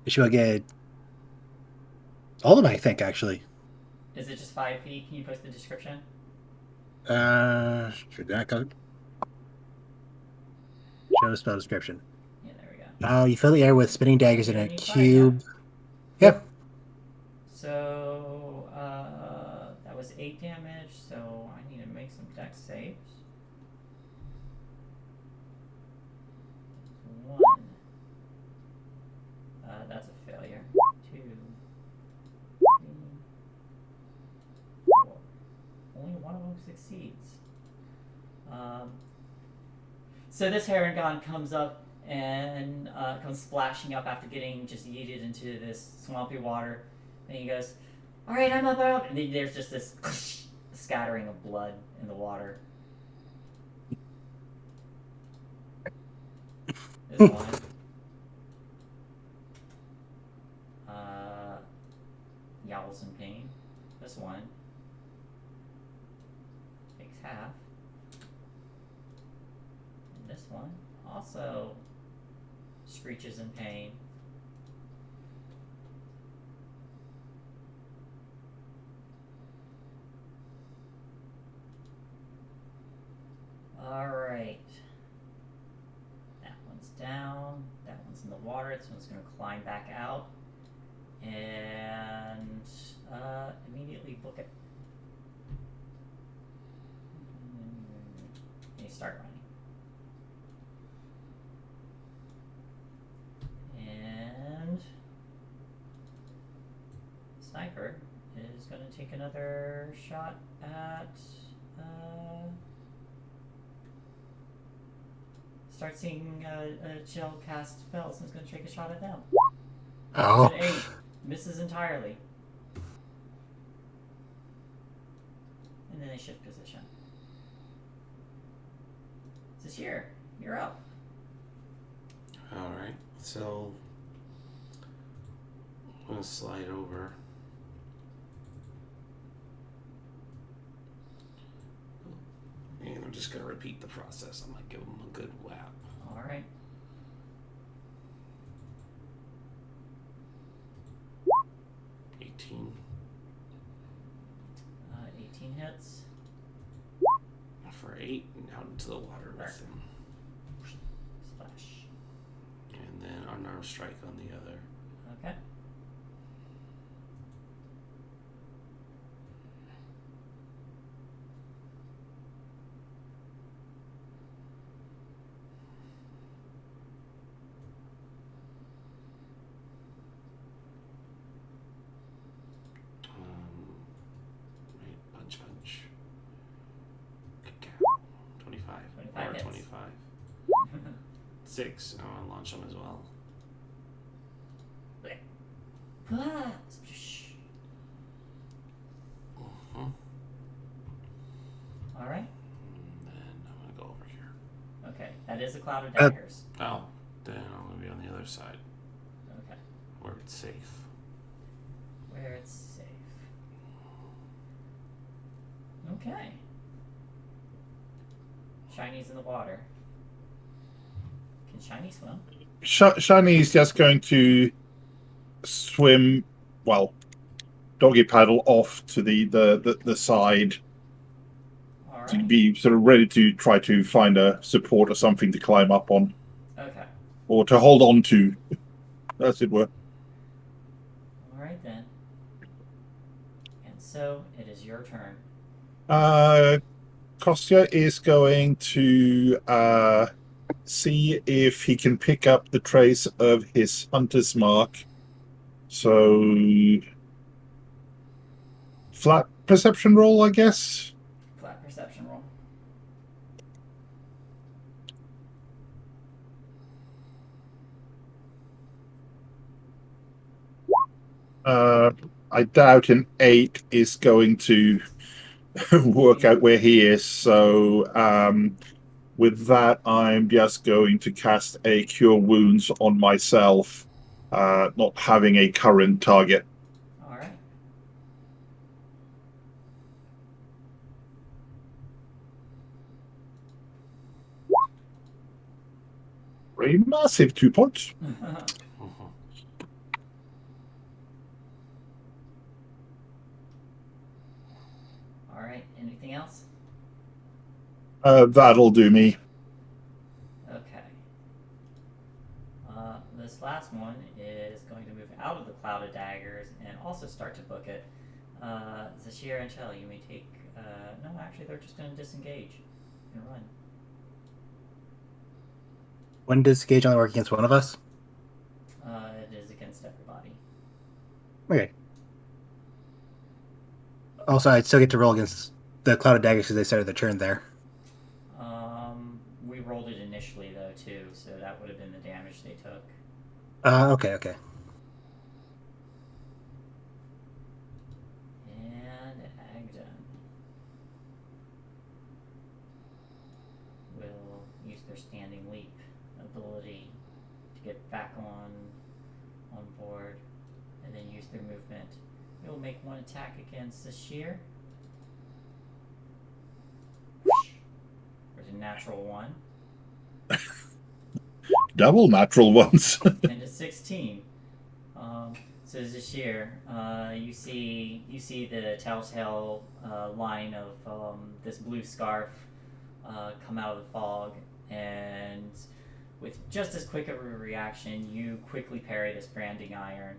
she will get all of them, I think, actually. Is it just 5 feet? Can you post the description? Should that go? Show spell description. Yeah, there we go. You fill the air with spinning daggers You in a don't need 5 yet. cube. Yep. So, that was 8 damage, so I need to make some dex saves. 1. That's a failure. 2. 3. 4. Only one of them succeeds. So this Heron comes up and comes splashing up after getting just yeeted into this swampy water. And he goes, "Alright, I'm up. And then there's just this scattering of blood in the water. This one. Yowls in pain. This one takes half. And this one also screeches in pain. Alright. That one's down. That one's in the water. This one's going to climb back out. And immediately book it. And you start running. And Sniper is going to take another shot at. Start seeing Jill cast spells and is going to take a shot at them. Oh. An 8. Misses entirely. And then they shift position. This is here. You're up. Alright, so I'm going to slide over. And I'm just going to repeat the process. I'm going to give them a good whap. Alright. $18. 18 hits. For 8 and out into the water with them. Splash. And then unarmed strike on the other. Okay. Right, punch. Cow. 25. 25 or hits. 25. 6. I want to launch them as well. Ah, splash. Alright. And then I'm going to go over here. Okay. That is a cloud of daggers. Oh, then I'm going to be on the other side Okay. where it's safe. Where it's safe. Okay. Shiny's in the water. Can Shiny swim? Shiny's just going to swim, well, doggy paddle off to the side Alright. to be sort of ready to try to find a support or something to climb up on, Okay. or to hold on to, as it were. Alright then. And so it is your turn. Kostya is going to see if he can pick up the trace of his hunter's mark. So, flat perception roll, I guess. Flat perception roll. I doubt an 8 is going to work out where he is. So with that, I'm just going to cast a Cure Wounds on myself, not having a current target. All right. A massive 2 points. All right. Anything else? That'll do me. Okay. This last one is going to move out of the cloud of daggers and also start to book it. Zashir and Shell, you may take. No, actually, they're just going to disengage and run. When does Gage only work against one of us? It is against everybody. Okay. Also, I'd still get to roll against the Cloud of Daggers because they started the turn there. We rolled it initially though too, so that would have been the damage they took. Okay. And Agden will use their standing leap ability to get back on board, and then use their movement. It will make one attack against the shear. There's a natural 1. Double natural ones. And a 16. So Zashir, you see the telltale line of this blue scarf come out of the fog, and with just as quick of a reaction, you quickly parry this branding iron.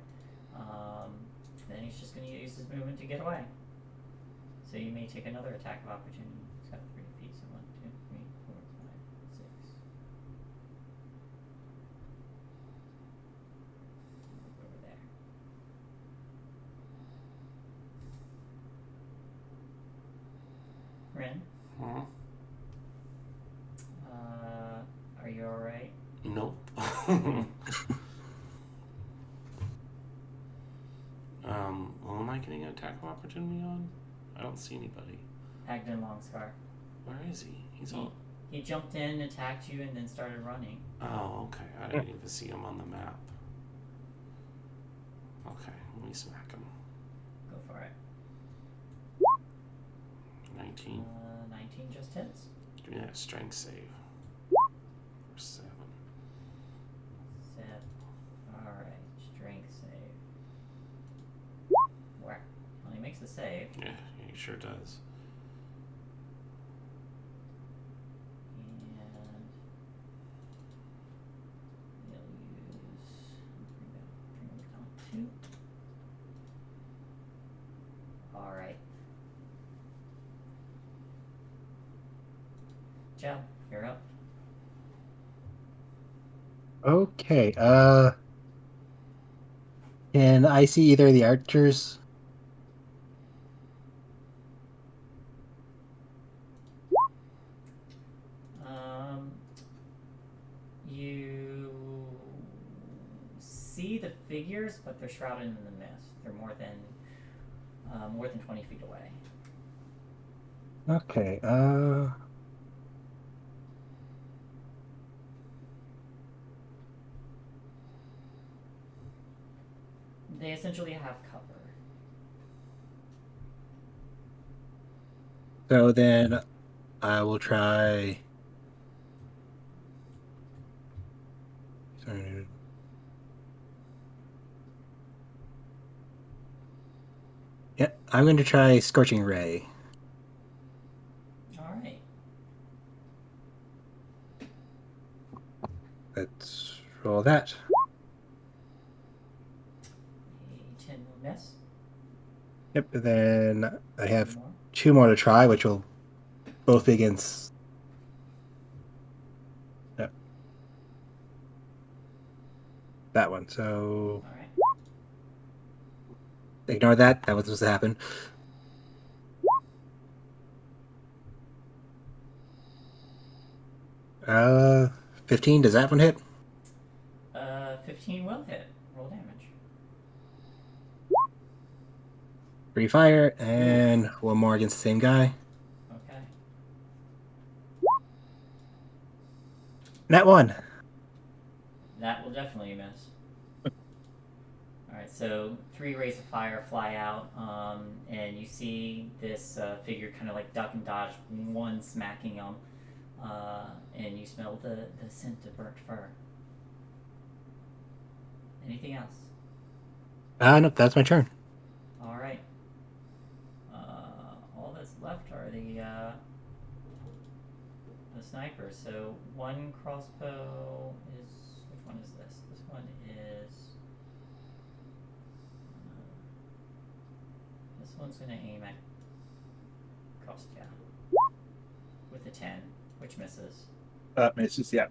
Then he's just going to use his movement to get away. So you may take another attack of opportunity. He's got 3 feet, so 1, 2, 3, 4, 5, 6. Over there. Ren, Huh? are you alright? Nope. Who am I getting an attack of opportunity on? I don't see anybody. Agden Longscar. Where is he? He's all. He jumped in, attacked you, and then started running. Oh, okay. I didn't even see him on the map. Okay, let me smack him. Go for it. 19. 19 just hits. Give me that strength save. For 7. 7. Alright, strength save. Where? Well, he makes the save. Yeah, he sure does. And he'll use. Bring him down 2. Alright. Joe, you're up. Okay. Can I see either of the archers? You see the figures, but they're shrouded in the mist. They're more than 20 feet away. Okay. They essentially have cover. So then I will try. Yeah, I'm going to try Scorching Ray. Alright. Let's roll that. A 10 will miss. Yep, and then I have More. 2 more to try, which will both be against. Yep. That one. So Alright. ignore that. That was supposed to happen. 15. Does that one hit? 15 will hit. Roll damage. 3 fire, and 1 more against the same guy. Okay. Nat 1. That will definitely miss. Alright, so 3 rays of fire fly out, and you see this figure kind of like duck and dodge, one smacking him, and you smell the scent of burnt fur. Anything else? Nope, that's my turn. Alright. All that's left are the snipers. So 1 crossbow is... Which one is this? This one is... this one's going to aim at Kostya with a 10, which misses. That misses, yeah.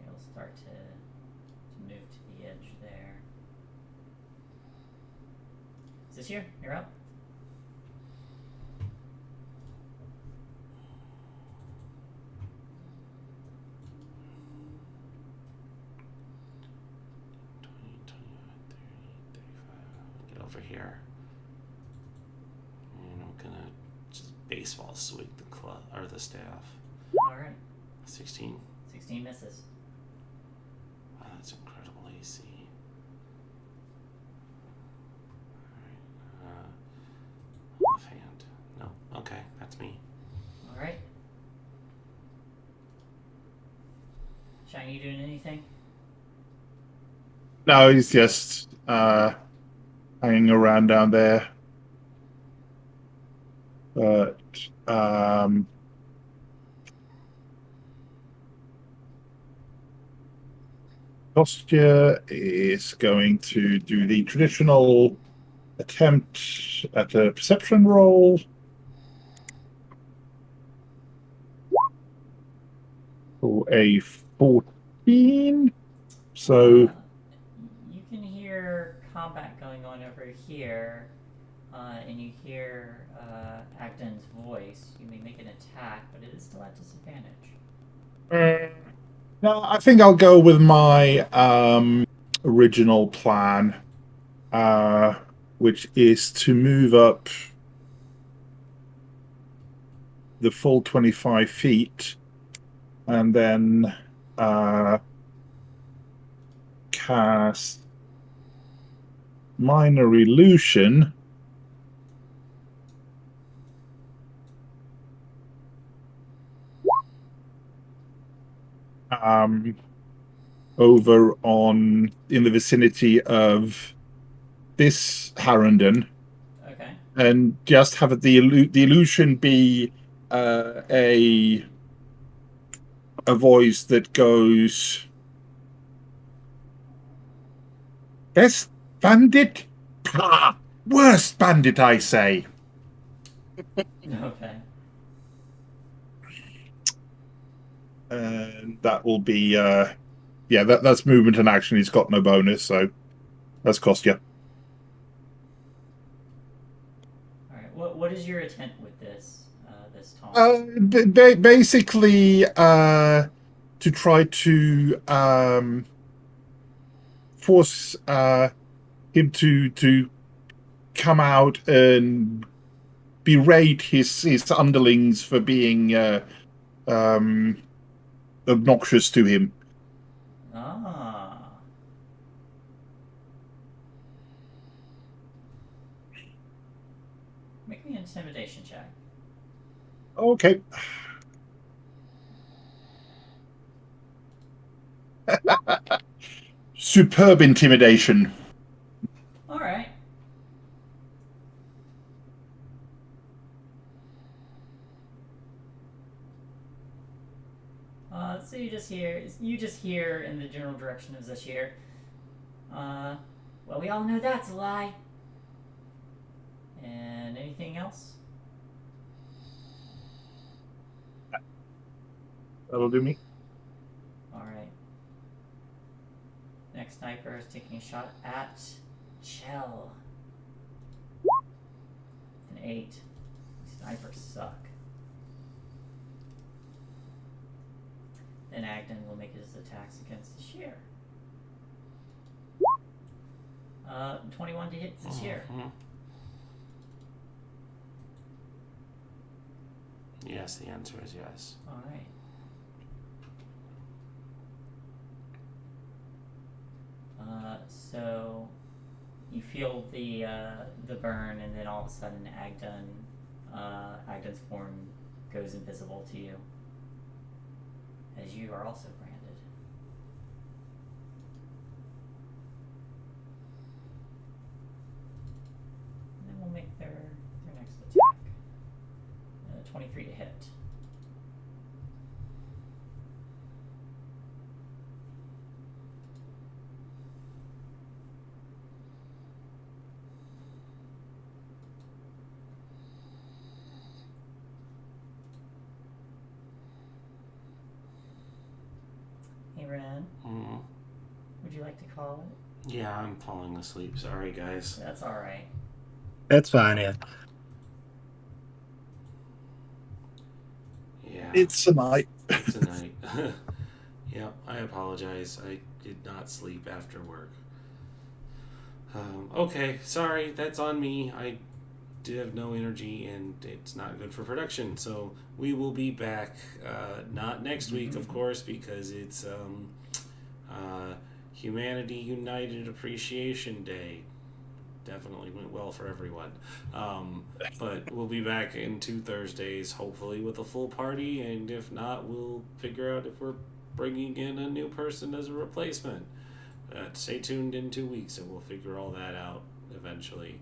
It'll start to move to the edge there. Is this you? You're up. Get over here. And I'm gonna just baseball swing the club or the staff. Alright. 16. 16 misses. Wow, that's incredible AC. Alright. Offhand. No. Okay, that's me. Alright. Shine, you doing anything? No, he's just hanging around down there. But Kostya is going to do the traditional attempt at a perception roll. For a 14. So You can hear combat going on over here, and you hear Agden's voice. You may make an attack, but it is still at disadvantage. no, I think I'll go with my original plan, which is to move up the full 25 feet and then cast Minor Illusion over on in the vicinity of this Harrington. Okay. And just have the illusion be a voice that goes, "Best bandit? Pah! Worst bandit, I say." Okay. And that will be that's movement and action. He's got no bonus, so that's Kostya. Alright, what is your intent with this taunt? Basically, to try to force him to come out and berate his underlings for being obnoxious to him. Ah. Make me an intimidation check. Okay. Superb intimidation. Alright. So you just hear in the general direction of Zashir, well, we all know that's a lie. And anything else? That'll do me. Alright. Next sniper is taking a shot at Chell. An 8. Snipers suck. and Agden will make his attacks against the shear. 21 to hit the shear. Yes, the answer is yes. All right. So you feel the burn, and then all of a sudden, Agden's form goes invisible to you, as you are also branded. And then we'll make their next attack. 23 to hit. Hey, Ren. Would you like to call it? Yeah, I'm falling asleep. Sorry, guys. That's all right. That's fine, yeah. Yeah. It's a night. It's a night. Yeah, I apologize. I did not sleep after work. Okay, sorry. That's on me. I did have no energy, and it's not good for production. So we will be back, not next week, of course, because it's Humanity United Appreciation Day. Definitely went well for everyone. But we'll be back in 2 Thursdays, hopefully with a full party, and if not, we'll figure out if we're bringing in a new person as a replacement. Stay tuned in 2 weeks, and we'll figure all that out eventually.